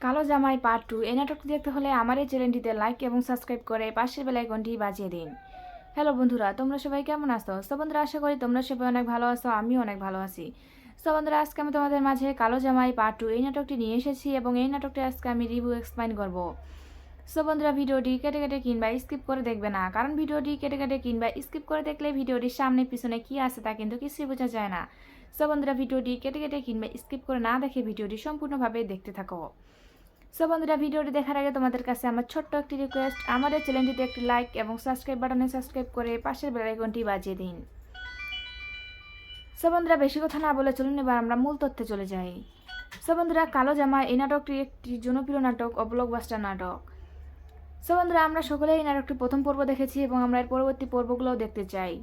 কালো জামাই পার্ট 2 এই নাটকটি দেখতে হলে আমার এই চ্যানেলটিতে লাইক এবং সাবস্ক্রাইব করে পাশের বেল আইকনটি বাজিয়ে দিন। হ্যালো বন্ধুরা, তোমরা সবাই কেমন আছো? সো বন্ধুরা, আশা করি তোমরা সবাই অনেক ভালো আছো, আমিও অনেক ভালো আছি। সো বন্ধুরা, আজকে আমি তোমাদের মাঝে কালো জামাই পার্ট 2 এই নাটকটি নিয়ে এসেছি এবং এই নাটকটি আজকে আমি রিভিউ এক্সপ্লেইন করব। সো বন্ধুরা, ভিডিওটি কেটে কেটে কিংবা স্কিপ করে দেখবে না, কারণ ভিডিওটি কেটে কেটে কিংবা স্কিপ করে দেখলে ভিডিওটির সামনে পিছনে কি আছে তা কিন্তু কিছুই বোঝা যায় না। সো বন্ধুরা, ভিডিওটি কেটে কেটে কিংবা স্কিপ করে না দেখে ভিডিওটি সম্পূর্ণভাবে দেখতে থাকো। সো বন্ধুরা, ভিডিওটি দেখার আগে তোমাদের কাছে আমার ছোট্ট একটি রিকোয়েস্ট, আমাদের চ্যানেলটিতে একটি লাইক এবং সাবস্ক্রাইব বাটনে সাবস্ক্রাইব করে পাশের বেল আইকনটি বাজিয়ে দিন। সো বন্ধুরা, বেশি কথা না বলে চলুন এবার আমরা মূল তথ্যে চলে যাই। সো বন্ধুরা, কালো জামা এই নাটকটি একটি জনপ্রিয় নাটক ও ব্লকবাস্টার নাটক। সো বন্ধুরা, আমরা সকলেই এই নাটকটি প্রথম পর্ব দেখেছি এবং আমরা এর পরবর্তী পর্বগুলোও দেখতে চাই।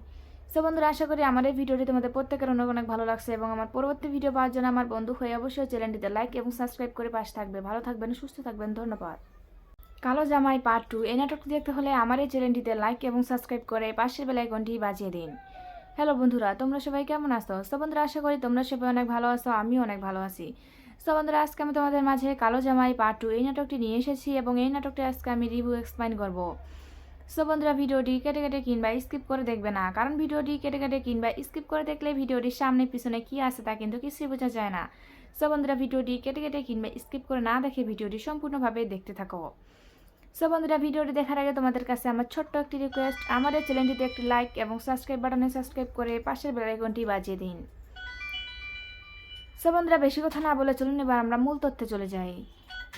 সো বন্ধুরা, আশা করি আমার এই ভিডিওটি তোমাদের প্রত্যেকের অনেক অনেক ভালো লাগছে এবং আমার পরবর্তী ভিডিও পাওয়ার জন্য আমার বন্ধু হয়ে অবশ্যই চ্যানেলটিতে লাইক এবং সাবস্ক্রাইব করে পাশে থাকবে। ভালো থাকবেন, সুস্থ থাকবেন, ধন্যবাদ। কালো জামাই পার্ট 2 এই নাটকটি দেখতে হলে আমার এই চ্যানেলটিতে লাইক এবং সাবস্ক্রাইব করে পাশের বেল আইকনটি বাজিয়ে দিন। হ্যালো বন্ধুরা, তোমরা সবাই কেমন আছো? সো বন্ধুরা, আশা করি তোমরা সবাই অনেক ভালো আছো, আমিও অনেক ভালো আছি। সো বন্ধুরা, আজকে আমি তোমাদের মাঝে কালো জামাই পার্ট 2 এই নাটকটি নিয়ে এসেছি এবং এই নাটকটি আজকে আমি রিভিউ এক্সপ্লেইন করব। সো বন্ধুরা, ভিডিওটি কেটে কেটে কিংবা স্কিপ করে দেখবে না, কারণ ভিডিওটি কেটে কেটে কিংবা স্কিপ করে দেখলে ভিডিওটির সামনে পিছনে কি আছে তা কিন্তু কিছুই বোঝা যায় না। সো বন্ধুরা, ভিডিওটি কেটে কেটে কিংবা স্কিপ করে না দেখে ভিডিওটি সম্পূর্ণভাবে দেখতে থাকো। সো বন্ধুরা, ভিডিওটি দেখার আগে তোমাদের কাছে আমার ছোট্ট একটি রিকোয়েস্ট, আমাদের চ্যানেলটিতে একটি লাইক এবং সাবস্ক্রাইব বাটনে সাবস্ক্রাইব করে পাশের বেল আইকনটি বাজিয়ে দিন। সো বন্ধুরা, বেশি কথা না বলে চলুন এবার আমরা মূল তথ্যে চলে যাই।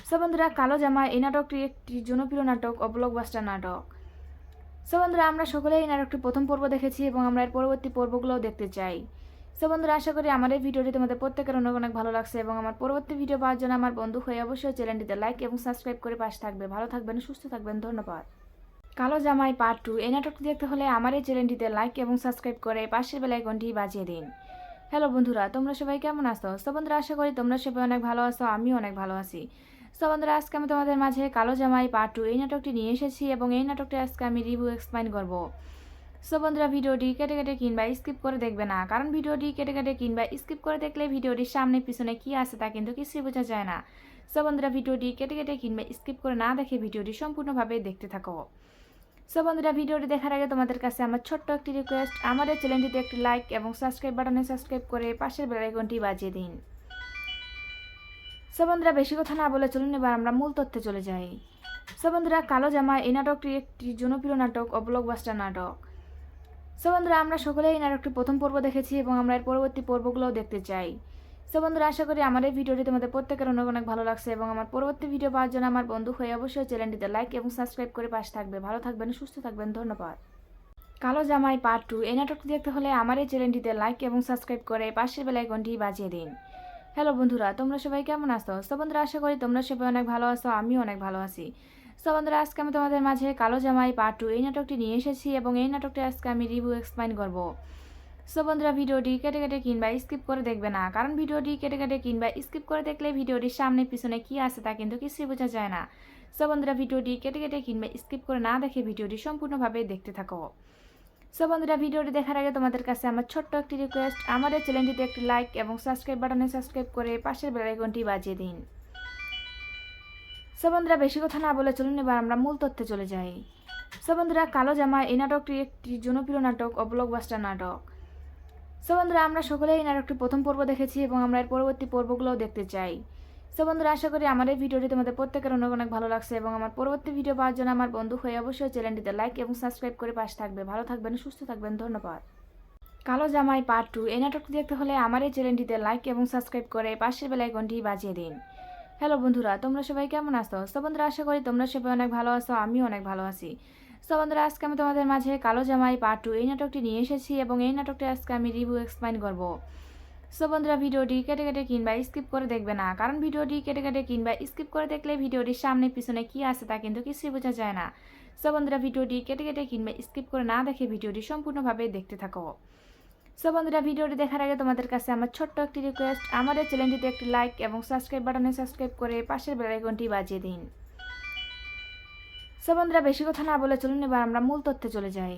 সো বন্ধুরা, কালো জামা এই নাটকটি একটি জনপ্রিয় নাটক ও ব্লকবাস্টার নাটক। সো বন্ধুরা, আমরা সকলেই এই নাটকটি প্রথম পর্ব দেখেছি এবং আমরা এর পরবর্তী পর্বগুলোও দেখতে চাই। সো বন্ধুরা, আশা করি আমার এই ভিডিওটি তোমাদের প্রত্যেকের অনেক অনেক ভালো লাগছে এবং আমার পরবর্তী ভিডিও পাওয়ার জন্য আমার বন্ধু হয়ে অবশ্যই চ্যানেলটিতে লাইক এবং সাবস্ক্রাইব করে পাশে থাকবে। ভালো থাকবেন, সুস্থ থাকবেন, ধন্যবাদ। কালো জামাই পার্ট 2 এই নাটকটি দেখতে হলে আমার এই চ্যানেলটিতে লাইক এবং সাবস্ক্রাইব করে পাশের বেল আইকনটি বাজিয়ে দিন। হ্যালো বন্ধুরা, তোমরা সবাই কেমন আছো? সো বন্ধুরা, আশা করি তোমরা সবাই অনেক ভালো আছো, আমিও অনেক ভালো আছি। সো বন্ধুরা, আজকে আমি তোমাদের মাঝে কালো জামাই পার্ট 2 এই নাটকটি নিয়ে এসেছি এবং এই নাটকটি আজকে আমি রিভিউ এক্সপ্লেইন করব। সো বন্ধুরা, ভিডিওটি কেটে কেটে কিংবা স্কিপ করে দেখবে না, কারণ ভিডিওটি কেটে কেটে কিংবা স্কিপ করে দেখলে ভিডিওটির সামনে পিছনে কি আছে তা কিন্তু কিছুই বোঝা যায় না। সো বন্ধুরা, ভিডিওটি কেটে কেটে কিংবা স্কিপ করে না দেখে ভিডিওটি সম্পূর্ণভাবে দেখতে থাকো। সো বন্ধুরা, ভিডিওটি দেখার আগে তোমাদের কাছে আমার ছোট্ট একটি রিকোয়েস্ট, আমাদের চ্যানেলটিতে একটি লাইক এবং সাবস্ক্রাইব বাটনে সাবস্ক্রাইব করে পাশের বেল আইকনটি বাজিয়ে দিন। সো বন্ধুরা, বেশি কথা না বলে চলুন এবার আমরা মূল তথ্যে চলে যাই। সো বন্ধুরা, কালো জামা এই নাটকটি একটি জনপ্রিয় নাটক ও ব্লকবাস্টার নাটক। সো বন্ধুরা, আমরা সকলেই এই নাটকটি প্রথম পর্ব দেখেছি এবং আমরা এর পরবর্তী পর্বগুলোও দেখতে চাই। সো বন্ধুরা, আশা করি আমার এই ভিডিওটি তোমাদের প্রত্যেকের অনেক অনেক ভালো লাগছে এবং আমার পরবর্তী ভিডিও পাওয়ার জন্য আমার বন্ধু হয়ে অবশ্যই চ্যানেলটিতে লাইক এবং সাবস্ক্রাইব করে পাশে থাকবে। ভালো থাকবেন, সুস্থ থাকবেন, ধন্যবাদ। কালো জামাই পার্ট 2 এই নাটকটি দেখতে হলে আমার এই চ্যানেলটিতে লাইক এবং সাবস্ক্রাইব করে পাশের বেল আইকনটি বাজিয়ে দিন। হ্যালো বন্ধুরা, তোমরা সবাই কেমন আছো? সো বন্ধুরা, আশা করি তোমরা সবাই অনেক ভালো আছো, আমিও অনেক ভালো আছি। সো বন্ধুরা, আজকে আমি তোমাদের মাঝে কালো জামাই পার্ট 2 এই নাটকটি নিয়ে এসেছি এবং এই নাটকটি আজকে আমি রিভিউ এক্সপ্লেইন করব। সো বন্ধুরা, ভিডিওটি কেটে কেটে কিংবা স্কিপ করে দেখবে না, কারণ ভিডিওটি কেটে কেটে কিংবা স্কিপ করে দেখলে ভিডিওটির সামনে পিছনে কি আছে তা কিন্তু কিছুই বোঝা যায় না। সো বন্ধুরা, ভিডিওটি কেটে কেটে কিংবা স্কিপ করে না দেখে ভিডিওটি সম্পূর্ণভাবে দেখতে থাকো। সো বন্ধুরা, ভিডিওটি দেখার আগে তোমাদের কাছে আমার ছোট্ট একটি রিকোয়েস্ট, আমাদের চ্যানেলটিতে একটি লাইক এবং সাবস্ক্রাইব বাটনে সাবস্ক্রাইব করে পাশের বেল আইকনটি বাজিয়ে দিন। সো বন্ধুরা, বেশি কথা না বলে চলুন এবার আমরা মূল তথ্যে চলে যাই। সো বন্ধুরা, কালো জামা এই নাটকটি একটি জনপ্রিয় নাটক ও ব্লকবাস্টার নাটক। সো বন্ধুরা, আমরা সকলেই এই নাটকটি প্রথম পর্ব দেখেছি এবং আমরা এর পরবর্তী পর্বগুলোও দেখতে চাই। সো বন্ধুরা, আশা করি আমার এই ভিডিওটি তোমাদের প্রত্যেকের অনেক অনেক ভালো লাগছে এবং আমার পরবর্তী ভিডিও পাওয়ার জন্য আমার বন্ধু হয়ে অবশ্যই চ্যানেলটিতে লাইক এবং সাবস্ক্রাইব করে পাশে থাকবে। ভালো থাকবেন, সুস্থ থাকবেন, ধন্যবাদ। কালো জামাই পার্ট 2 এই নাটকটি দেখতে হলে আমার এই চ্যানেলটিতে লাইক এবং সাবস্ক্রাইব করে পাশের বেল আইকনটি বাজিয়ে দিন। হ্যালো বন্ধুরা, তোমরা সবাই কেমন আছো? সো বন্ধুরা, আশা করি তোমরা সবাই অনেক ভালো আছো, আমিও অনেক ভালো আছি। সো বন্ধুরা, আজকে আমি তোমাদের মাঝে কালো জামাই পার্ট 2 এই নাটকটি নিয়ে এসেছি এবং এই নাটকটি আজকে আমি রিভিউ এক্সপ্লেইন করব। সো বন্ধুরা, ভিডিওটি কেটে কেটে কিংবা স্কিপ করে দেখবে না, কারণ ভিডিওটি কেটে কেটে কিংবা স্কিপ করে দেখলে ভিডিওটির সামনে পিছনে কি আছে তা কিন্তু কিছুই বোঝা যায় না। সো বন্ধুরা, ভিডিওটি কেটে কেটে কিংবা স্কিপ করে না দেখে ভিডিওটি সম্পূর্ণভাবে দেখতে থাকো। সো বন্ধুরা, ভিডিওটি দেখার আগে তোমাদের কাছে আমার ছোট্ট একটি রিকোয়েস্ট, আমাদের চ্যানেলটিতে একটি লাইক এবং সাবস্ক্রাইব বাটনে সাবস্ক্রাইব করে পাশের বেল আইকনটি বাজিয়ে দিন। সো বন্ধুরা, বেশি কথা না বলে চলুন এবার আমরা মূল তথ্যে চলে যাই।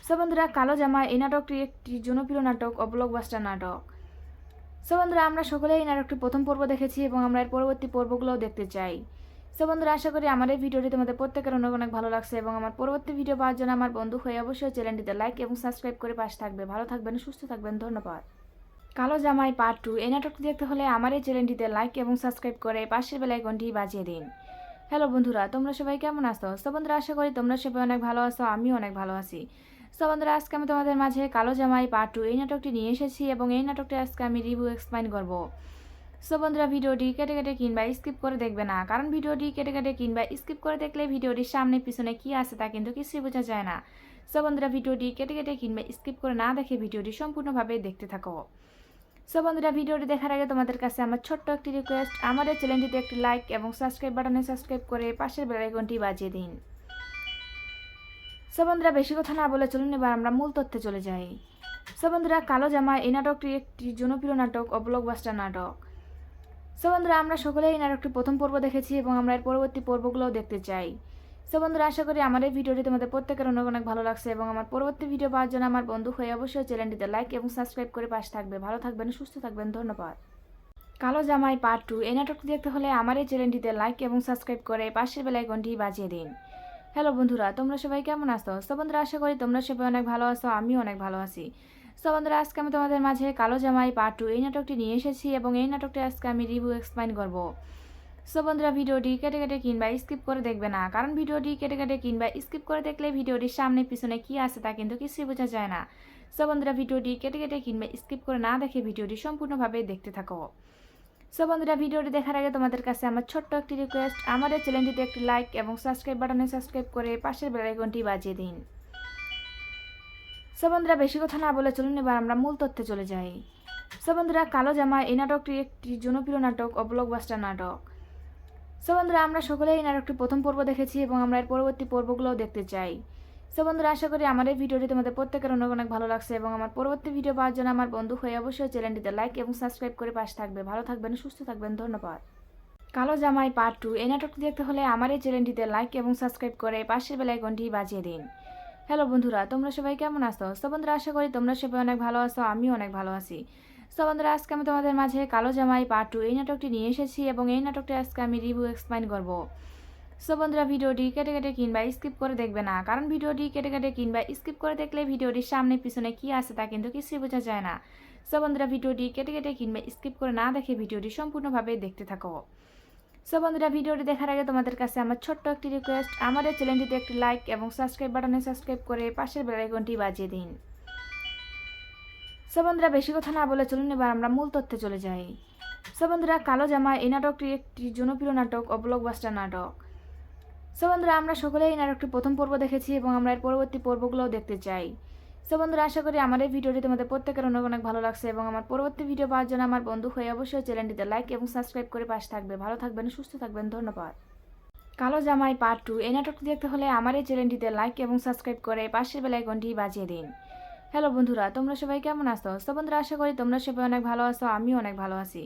সো বন্ধুরা, কালো জামা এই নাটকটি একটি জনপ্রিয় নাটক ও ব্লকবাস্টার নাটক। সো বন্ধুরা আমরা সকলেই এই নাটকটি প্রথম পর্ব দেখেছি এবং আমরা এর পরবর্তী পর্বগুলোও দেখতে চাই। সো বন্ধুরা আশা করি আমার এই ভিডিওটি তোমাদের প্রত্যেকের অনেক অনেক ভালো লাগছে এবং আমার পরবর্তী ভিডিও পাওয়ার জন্য আমার বন্ধু হয়ে অবশ্যই চ্যানেলটিতে লাইক এবং সাবস্ক্রাইব করে পাশে থাকবে। ভালো থাকবেন, সুস্থ থাকবেন, ধন্যবাদ। কালো জামাই পার্ট 2 এই নাটকটি দেখতে হলে আমার এই চ্যানেলটিতে লাইক এবং সাবস্ক্রাইব করে পাশের বেল আইকনটি বাজিয়ে দিন। হ্যালো বন্ধুরা, তোমরা সবাই কেমন আছো? সো বন্ধুরা আশা করি তোমরা সবাই অনেক ভালো আছো, আমিও অনেক ভালো আছি। সো বন্ধুরা আজকে আমি তোমাদের মাঝে কালো জামাই পার্ট 2 এই নাটকটি নিয়ে এসেছি এবং এই নাটকটি আজকে আমি রিভিউ এক্সপ্লেইন করব। সো বন্ধুরা ভিডিওটি কেটে কেটে কিংবা স্কিপ করে দেখবে না, কারণ ভিডিওটি কেটে কেটে কিংবা স্কিপ করে দেখলে ভিডিওটির সামনে পিছনে কি আছে তা কিন্তু কিছুই বোঝা যায় না। সো বন্ধুরা ভিডিওটি কেটে কেটে কিংবা স্কিপ করে না দেখে ভিডিওটি সম্পূর্ণভাবে দেখতে থাকো। সো বন্ধুরা ভিডিওটি দেখার আগে তোমাদের কাছে আমার ছোট্ট একটি রিকোয়েস্ট, আমাদের চ্যানেলটিতে একটি লাইক এবং সাবস্ক্রাইব বাটনে সাবস্ক্রাইব করে পাশের বেল আইকনটি বাজিয়ে দিন। সো বন্ধুরা বেশি কথা না বলে চলুন এবার আমরা মূল তথ্যে চলে যাই। সো বন্ধুরা কালো জামা এই নাটকটি একটি জনপ্রিয় নাটক ও ব্লকবাস্টার নাটক। সো বন্ধুরা আমরা সকলেই এই নাটকটি প্রথম পর্ব দেখেছি এবং আমরা এর পরবর্তী পর্বগুলোও দেখতে চাই। সো বন্ধুরা আশা করি আমার এই ভিডিওটি তোমাদের প্রত্যেকের অনেক অনেক ভালো লাগছে এবং আমার পরবর্তী ভিডিও পাওয়ার জন্য আমার বন্ধু হয়ে অবশ্যই চ্যানেলটিতে লাইক এবং সাবস্ক্রাইব করে পাশে থাকবে। ভালো থাকবেন, সুস্থ থাকবেন, ধন্যবাদ। কালো জামাই পার্ট 2 এই নাটকটি দেখতে হলে আমার এই চ্যানেলটিতে লাইক এবং সাবস্ক্রাইব করে পাশের বেল আইকনটি বাজিয়ে দিন। হ্যালো বন্ধুরা, তোমরা সবাই কেমন আছো? সো বন্ধুরা আশা করি তোমরা সবাই অনেক ভালো আছো, আমিও অনেক ভালো আছি। সো বন্ধুরা আজকে আমি তোমাদের মাঝে কালো জামাই পার্ট 2 এই নাটকটি নিয়ে এসেছি এবং এই নাটকটি আজকে আমি রিভিউ এক্সপ্লেইন করব। সো বন্ধুরা ভিডিওটি কেটে কেটে কিংবা স্কিপ করে দেখবে না, কারণ ভিডিওটি কেটে কেটে কিংবা স্কিপ করে দেখলে ভিডিওটির সামনে পিছনে কি আছে তা কিন্তু কিছুই বোঝা যায় না। সো বন্ধুরা ভিডিওটি কেটে কেটে কিংবা স্কিপ করে না দেখে ভিডিওটি সম্পূর্ণভাবে দেখতে থাকো। সো বন্ধুরা ভিডিওটি দেখার আগে তোমাদের কাছে আমার ছোট্ট একটি রিকোয়েস্ট, আমাদের চ্যানেলটিতে একটি লাইক এবং সাবস্ক্রাইব বাটনে সাবস্ক্রাইব করে পাশের বেল আইকনটি বাজিয়ে দিন। সো বন্ধুরা বেশি কথা না বলে চলুন এবার আমরা মূল তথ্যে চলে যাই। সো বন্ধুরা কালো জামা এই নাটকটি একটি জনপ্রিয় নাটক ও ব্লকবাস্টার নাটক। সো বন্ধুরা আমরা সকলেই এই নাটকটি প্রথম পর্ব দেখেছি এবং আমরা এর পরবর্তী পর্বগুলোও দেখতে চাই। সো বন্ধুরা আশা করি আমার এই ভিডিওটি তোমাদের প্রত্যেকের অনেক অনেক ভালো লাগছে এবং আমার পরবর্তী ভিডিও পাওয়ার জন্য আমার বন্ধু হয়ে অবশ্যই চ্যানেলটিতে লাইক এবং সাবস্ক্রাইব করে পাশে থাকবে। ভালো থাকবেন, সুস্থ থাকবেন, ধন্যবাদ। কালো জামাই পার্ট 2 এই নাটকটি দেখতে হলে আমার এই চ্যানেলটিতে লাইক এবং সাবস্ক্রাইব করে পাশের বেল আইকনটি বাজিয়ে দিন। হ্যালো বন্ধুরা, তোমরা সবাই কেমন আছো? সো বন্ধুরা আশা করি তোমরা সবাই অনেক ভালো আছো, আমিও অনেক ভালো আছি। সো বন্ধুরা আজকে আমি তোমাদের মাঝে কালো জামাই পার্ট 2 এই নাটকটি নিয়ে এসেছি এবং এই নাটকটি আজকে আমি রিভিউ এক্সপ্লেইন করব। সো বন্ধুরা ভিডিওটি কেটে কেটে কিংবা স্কিপ করে দেখবে না, কারণ ভিডিওটি কেটে কেটে কিংবা স্কিপ করে দেখলে ভিডিওটির সামনে পিছনে কি আছে তা কিন্তু কিছুই বোঝা যায় না। সো বন্ধুরা ভিডিওটি কেটে কেটে কিংবা স্কিপ করে না দেখে ভিডিওটি সম্পূর্ণভাবে দেখতে থাকো। সো বন্ধুরা ভিডিওটি দেখার আগে তোমাদের কাছে আমার ছোট্ট একটি রিকোয়েস্ট, আমাদের চ্যানেলটিতে একটি লাইক এবং সাবস্ক্রাইব বাটনে সাবস্ক্রাইব করে পাশের বেল আইকনটি বাজিয়ে দিন। সো বন্ধুরা বেশি কথা না বলে চলুন এবার আমরা মূল তথ্যে চলে যাই। সো বন্ধুরা কালো জামা এই নাটকটি একটি জনপ্রিয় নাটক ও ব্লকবাস্টার নাটক। সো বন্ধুরা আমরা সকলেই এই নাটকটি প্রথম পর্ব দেখেছি এবং আমরা এর পরবর্তী পর্বগুলোও দেখতে চাই। সো বন্ধুরা আশা করি আমার এই ভিডিওটি তোমাদের প্রত্যেকের অনেক অনেক ভালো লাগছে এবং আমার পরবর্তী ভিডিও পাওয়ার জন্য আমার বন্ধু হয়ে অবশ্যই চ্যানেলটিতে লাইক এবং সাবস্ক্রাইব করে পাশে থাকবে। ভালো থাকবেন, সুস্থ থাকবেন, ধন্যবাদ। কালো জামাই পার্ট 2 এই নাটকটি দেখতে হলে আমার এই চ্যানেলটিতে লাইক এবং সাবস্ক্রাইব করে পাশের বেল আইকনটি বাজিয়ে দিন। হ্যালো বন্ধুরা, তোমরা সবাই কেমন আছো? সো বন্ধুরা আশা করি তোমরা সবাই অনেক ভালো আছো, আমিও অনেক ভালো আছি।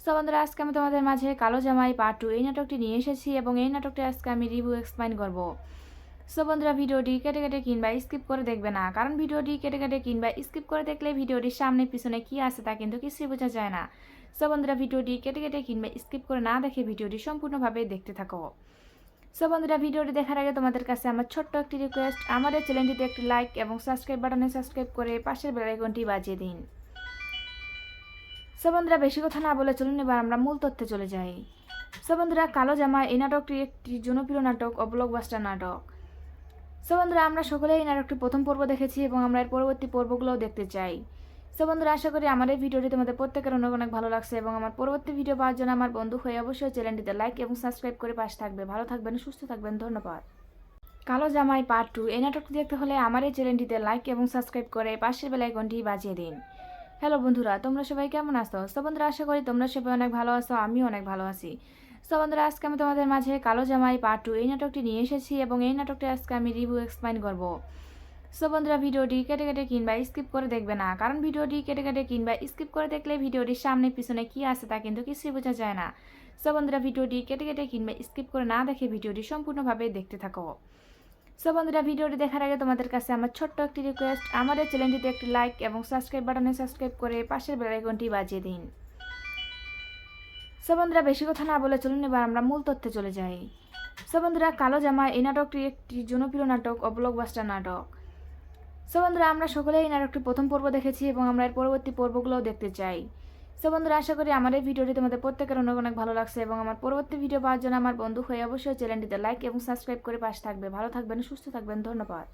সো বন্ধুরা আজকে আমি তোমাদের মাঝে কালো জামাই পার্ট 2 এই নাটকটি নিয়ে এসেছি এবং এই নাটকটি আজকে আমি রিভিউ এক্সপ্লেইন করব। সো বন্ধুরা ভিডিওটি কেটে কেটে কিংবা স্কিপ করে দেখবে না, কারণ ভিডিওটি কেটে কেটে কিংবা স্কিপ করে দেখলে ভিডিওটির সামনে পিছনে কি আছে তা কিন্তু কিছুই বোঝা যায় না। সো বন্ধুরা ভিডিওটি কেটে কেটে কিংবা স্কিপ করে না দেখে ভিডিওটি সম্পূর্ণভাবে দেখতে থাকো। সো বন্ধুরা ভিডিওটি দেখার আগে তোমাদের কাছে আমার ছোট্ট একটি রিকোয়েস্ট, আমাদের চ্যানেলটিতে একটি লাইক এবং সাবস্ক্রাইব বাটনে সাবস্ক্রাইব করে পাশের বেল আইকনটি বাজিয়ে দিন। সো বন্ধুরা বেশি কথা না বলে চলুন এবার আমরা মূল তথ্যে চলে যাই। সো বন্ধুরা কালো জামা এই নাটকটি একটি জনপ্রিয় নাটক ও ব্লকবাস্টার নাটক। সো বন্ধুরা আমরা সকলেই এই নাটকটি প্রথম পর্ব দেখেছি এবং আমরা এর পরবর্তী পর্বগুলোও দেখতে চাই। সো বন্ধুরা আশা করি আমার এই ভিডিওটি তোমাদের প্রত্যেকের অনেক অনেক ভালো লাগছে এবং আমার পরবর্তী ভিডিও পাওয়ার জন্য আমার বন্ধু হয়ে অবশ্যই চ্যানেলটিতে লাইক এবং সাবস্ক্রাইব করে পাশে থাকবে। ভালো থাকবেন, সুস্থ থাকবেন, ধন্যবাদ। কালো জামাই পার্ট 2 এই নাটকটি দেখতে হলে আমার এই চ্যানেলটিতে লাইক এবং সাবস্ক্রাইব করে পাশের বেল আইকনটি বাজিয়ে দিন। হ্যালো বন্ধুরা, তোমরা সবাই কেমন আছো? সো বন্ধুরা আশা করি তোমরা সবাই অনেক ভালো আছো, আমিও অনেক ভালো আছি। সো বন্ধুরা আজকে আমি তোমাদের মাঝে কালো জামাই পার্ট 2 এই নাটকটি নিয়ে এসেছি এবং এই নাটকটি আজকে আমি রিভিউ এক্সপ্লেইন করব। সো বন্ধুরা ভিডিওটি কেটে কেটে কিংবা স্কিপ করে দেখবে না, কারণ ভিডিওটি কেটে কেটে কিংবা স্কিপ করে দেখলে ভিডিওটির সামনে পিছনে কি আছে তা কিন্তু কিছুই বোঝা যায় না। সো বন্ধুরা ভিডিওটি কেটে কেটে কিংবা স্কিপ করে না দেখে ভিডিওটি সম্পূর্ণভাবে দেখতে থাকো। সো বন্ধুরা ভিডিওটি দেখার আগে তোমাদের কাছে আমার ছোট্ট একটি রিকোয়েস্ট, আমাদের চ্যানেলটিতে একটি লাইক এবং সাবস্ক্রাইব বাটনে সাবস্ক্রাইব করে পাশের বেল আইকনটি বাজিয়ে দিন। সো বন্ধুরা বেশি কথা না বলে চলুন এবার আমরা মূল তথ্যে চলে যাই। সো বন্ধুরা কালো জামা এই নাটকটি একটি জনপ্রিয় নাটক ও ব্লকবাস্টার নাটক। সো বন্ধুরা আমরা সকলেই এই নাটকটি প্রথম পর্ব দেখেছি এবং আমরা এর পরবর্তী পর্বগুলোও দেখতে চাই। সো বন্ধুরা আশা করি আমার এই ভিডিওটি তোমাদের প্রত্যেকের অনেক অনেক ভালো লাগছে এবং আমার পরবর্তী ভিডিও পাওয়ার জন্য আমার বন্ধু হয়ে অবশ্যই চ্যানেলটিতে লাইক এবং সাবস্ক্রাইব করে পাশে থাকবে। ভালো থাকবেন, সুস্থ থাকবেন, ধন্যবাদ।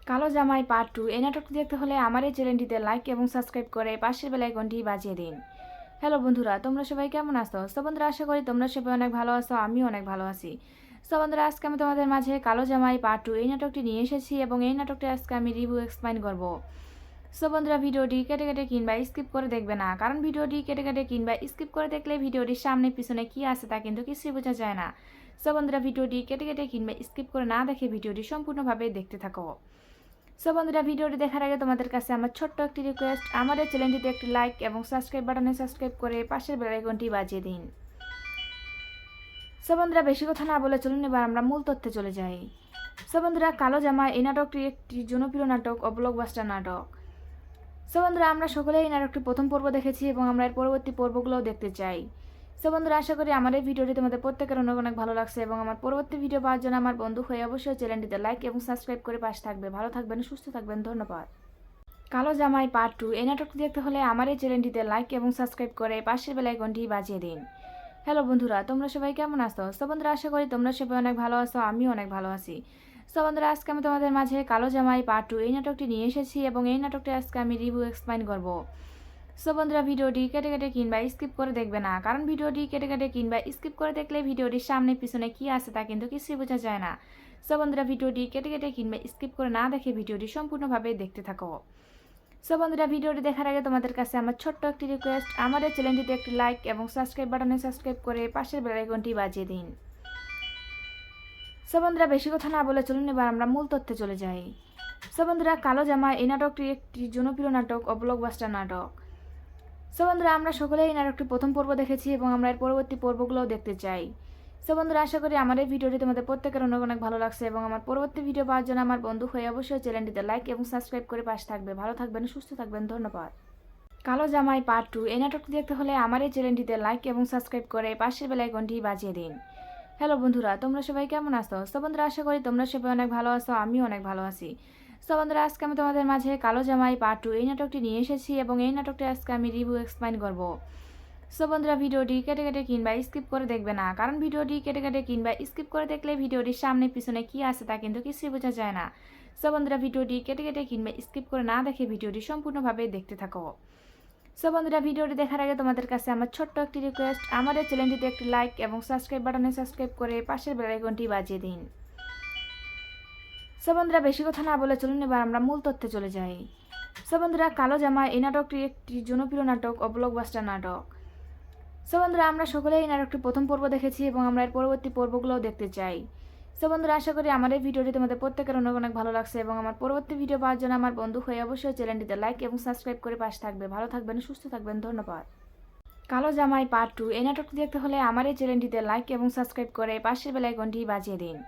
কালো জামাই পার্ট 2 এই নাটকটি দেখতে হলে আমার এই চ্যানেলটিতে লাইক এবং সাবস্ক্রাইব করে পাশের বেল আইকনটি বাজিয়ে দিন। হ্যালো বন্ধুরা, তোমরা সবাই কেমন আছো? সো বন্ধুরা আশা করি তোমরা সবাই অনেক ভালো আছো, আমিও অনেক ভালো আছি। সো বন্ধুরা আজকে আমি তোমাদের মাঝে কালো জামাই পার্ট 2 এই নাটকটি নিয়ে এসেছি এবং এই নাটকটি আজকে আমি রিভিউ এক্সপ্লেইন করব। সো বন্ধুরা ভিডিওটি কেটে কেটে কিংবা স্কিপ করে দেখবে না, কারণ ভিডিওটি কেটে কেটে কিংবা স্কিপ করে দেখলে ভিডিওটির সামনে পিছনে কি আছে তা কিন্তু কিছুই বোঝা যায় না। সো বন্ধুরা ভিডিওটি কেটে কেটে কিংবা স্কিপ করে না দেখে ভিডিওটি সম্পূর্ণভাবে দেখতে থাকো। সো বন্ধুরা ভিডিওটি দেখার আগে তোমাদের কাছে আমার ছোট্ট একটি রিকোয়েস্ট, আমাদের চ্যানেলটিতে একটি লাইক এবং সাবস্ক্রাইব বাটনে সাবস্ক্রাইব করে পাশের বেল আইকনটি বাজিয়ে দিন। সো বন্ধুরা বেশি কথা না বলে চলুন এবার আমরা মূল তথ্যে চলে যাই। সো বন্ধুরা কালো জামা এই নাটকটি একটি জনপ্রিয় নাটক ও ব্লকবাস্টার নাটক। সো বন্ধুরা আমরা সকলেই এই নাটকটি প্রথম পর্ব দেখেছি এবং আমরা এর পরবর্তী পর্বগুলোও দেখতে চাই। সো বন্ধুরা আশা করি আমার এই ভিডিওটি তোমাদের প্রত্যেকের অনেক অনেক ভালো লাগছে এবং আমার পরবর্তী ভিডিও পাওয়ার জন্য আমার বন্ধু হয়ে অবশ্যই চ্যানেলটিতে লাইক এবং সাবস্ক্রাইব করে পাশে থাকবে। ভালো থাকবেন, সুস্থ থাকবেন, ধন্যবাদ। কালো জামাই পার্ট 2 এই নাটকটি দেখতে হলে আমার এই চ্যানেলটিতে লাইক এবং সাবস্ক্রাইব করে পাশের বেল আইকনটি বাজিয়ে দিন। হ্যালো বন্ধুরা, তোমরা সবাই কেমন আছো? সো বন্ধুরা আশা করি তোমরা সবাই অনেক ভালো আছো, আমিও অনেক ভালো আছি। সো বন্ধুরা আজকে আমি তোমাদের মাঝে কালো জামাই পার্ট 2 এই নাটকটি নিয়ে এসেছি এবং এই নাটকটি আজকে আমি রিভিউ এক্সপ্লেইন করব। সো বন্ধুরা ভিডিওটি কেটে কেটে কিংবা স্কিপ করে দেখবে না, কারণ ভিডিওটি কেটে কেটে কিংবা স্কিপ করে দেখলে ভিডিওটির সামনে পিছনে কি আছে তা কিন্তু কিছুই বোঝা যায় না। সো বন্ধুরা ভিডিওটি কেটে কেটে কিংবা স্কিপ করে না দেখে ভিডিওটি সম্পূর্ণভাবে দেখতে থাকো। সো বন্ধুরা ভিডিওটি দেখার আগে তোমাদের কাছে আমার ছোট্ট একটি রিকোয়েস্ট, আমাদের চ্যানেলটিতে একটি লাইক এবং সাবস্ক্রাইব বাটনে সাবস্ক্রাইব করে পাশের বেল আইকনটি বাজিয়ে দিন। সো বন্ধুরা বেশি কথা না বলে চলুন এবার আমরা মূল তথ্যে চলে যাই। সো বন্ধুরা কালো জামা এই নাটকটি একটি জনপ্রিয় নাটক ও ব্লকবাস্টার নাটক। সো বন্ধুরা আমরা সকলেই এই নাটকটি প্রথম পর্ব দেখেছি এবং আমরা এর পরবর্তী পর্বগুলোও দেখতে চাই। সো বন্ধুরা আশা করি আমার এই ভিডিওটি তোমাদের প্রত্যেকের অনেক অনেক ভালো লাগছে এবং আমার পরবর্তী ভিডিও পাওয়ার জন্য আমার বন্ধু হয়ে অবশ্যই চ্যানেলটিতে লাইক এবং সাবস্ক্রাইব করে পাশে থাকবে। ভালো থাকবেন, সুস্থ থাকবেন, ধন্যবাদ। কালো জামাই পার্ট 2 এই নাটকটি দেখতে হলে আমার এই চ্যানেলটিতে লাইক এবং সাবস্ক্রাইব করে পাশের বেল আইকনটি বাজিয়ে দিন। হ্যালো বন্ধুরা, তোমরা সবাই কেমন আছো? সো বন্ধুরা আশা করি তোমরা সবাই অনেক ভালো আছো, আমিও অনেক ভালো আছি। সো বন্ধুরা আজকে আমি তোমাদের মাঝে কালো জামাই পার্ট 2 এই নাটকটি নিয়ে এসেছি এবং এই নাটকটি আজকে আমি রিভিউ এক্সপ্লেইন করব। সো বন্ধুরা ভিডিওটি কেটে কেটে কিংবা স্কিপ করে দেখবে না, কারণ ভিডিওটি কেটে কেটে কিংবা স্কিপ করে দেখলে ভিডিওটির সামনে পিছনে কি আছে তা কিন্তু কিছুই বোঝা যায় না। সো বন্ধুরা ভিডিওটি কেটে কেটে কিংবা স্কিপ করে না দেখে ভিডিওটি সম্পূর্ণভাবে দেখতে থাকো। সো বন্ধুরা ভিডিওটি দেখার আগে তোমাদের কাছে আমার ছোট্ট একটি রিকোয়েস্ট, আমাদের চ্যানেলটিতে একটি লাইক এবং সাবস্ক্রাইব বাটনে সাবস্ক্রাইব করে পাশের বেল আইকনটি বাজিয়ে দিন। সো বন্ধুরা বেশি কথা না বলে চলুন এবার আমরা মূল তথ্যে চলে যাই। সো বন্ধুরা কালো জামা এই নাটকটি একটি জনপ্রিয় নাটক ও ব্লকবাস্টার নাটক। সো বন্ধুরা আমরা সকলেই এই নাটকটি প্রথম পর্ব দেখেছি এবং আমরা এর পরবর্তী পর্বগুলোও দেখতে চাই। সো বন্ধুরা আশা করি আমার এই ভিডিওটি তোমাদের প্রত্যেকের অনেক অনেক ভালো লাগছে এবং আমার পরবর্তী ভিডিও পাওয়ার জন্য আমার বন্ধু হয়ে অবশ্যই চ্যানেলটিতে লাইক এবং সাবস্ক্রাইব করে পাশে থাকবে। ভালো থাকবেন, সুস্থ থাকবেন, ধন্যবাদ। কালো জামাই পার্ট 2 এই নাটকটি দেখতে হলে আমার এই চ্যানেলটিতে লাইক এবং সাবস্ক্রাইব করে পাশের বেল আইকনটি বাজিয়ে দিন।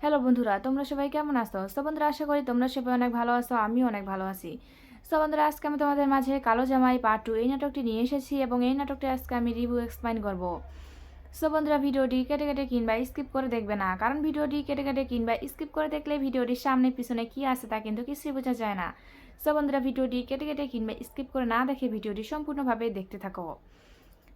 হ্যালো বন্ধুরা, তোমরা সবাই কেমন আছো? সো বন্ধুরা আশা করি তোমরা সবাই অনেক ভালো আছো, আমিও অনেক ভালো আছি। সো বন্ধুরা আজকে আমি তোমাদের মাঝে কালো জামাই পার্ট 2 এই নাটকটি নিয়ে এসেছি এবং এই নাটকটি আজকে আমি রিভিউ এক্সপ্লেইন করব। সো বন্ধুরা ভিডিওটি কেটে কেটে কিংবা স্কিপ করে দেখবে না, কারণ ভিডিওটি কেটে কেটে কিংবা স্কিপ করে দেখলে ভিডিওটির সামনে পিছনে কি আছে তা কিন্তু কিছুই বোঝা যায় না। সো বন্ধুরা ভিডিওটি কেটে কেটে কিংবা স্কিপ করে না দেখে ভিডিওটি সম্পূর্ণভাবে দেখতে থাকো।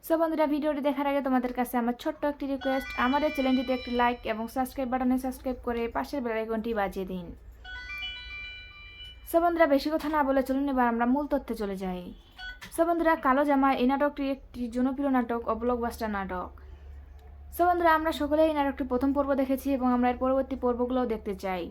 সো বন্ধুরা ভিডিওটি দেখার আগে তোমাদের কাছে আমার ছোট্ট একটি রিকোয়েস্ট, আমাদের চ্যানেলটিতে একটি লাইক এবং সাবস্ক্রাইব বাটনে সাবস্ক্রাইব করে পাশের বেল আইকনটি বাজিয়ে দিন। সো বন্ধুরা বেশি কথা না বলে চলুন এবার আমরা মূল তথ্যে চলে যাই। সো বন্ধুরা কালো জামা এই নাটকটি একটি জনপ্রিয় নাটক ও ব্লকবাস্টার নাটক। সো বন্ধুরা আমরা সকলেই এই নাটকটি প্রথম পর্ব দেখেছি এবং আমরা এর পরবর্তী পর্বগুলোও দেখতে চাই।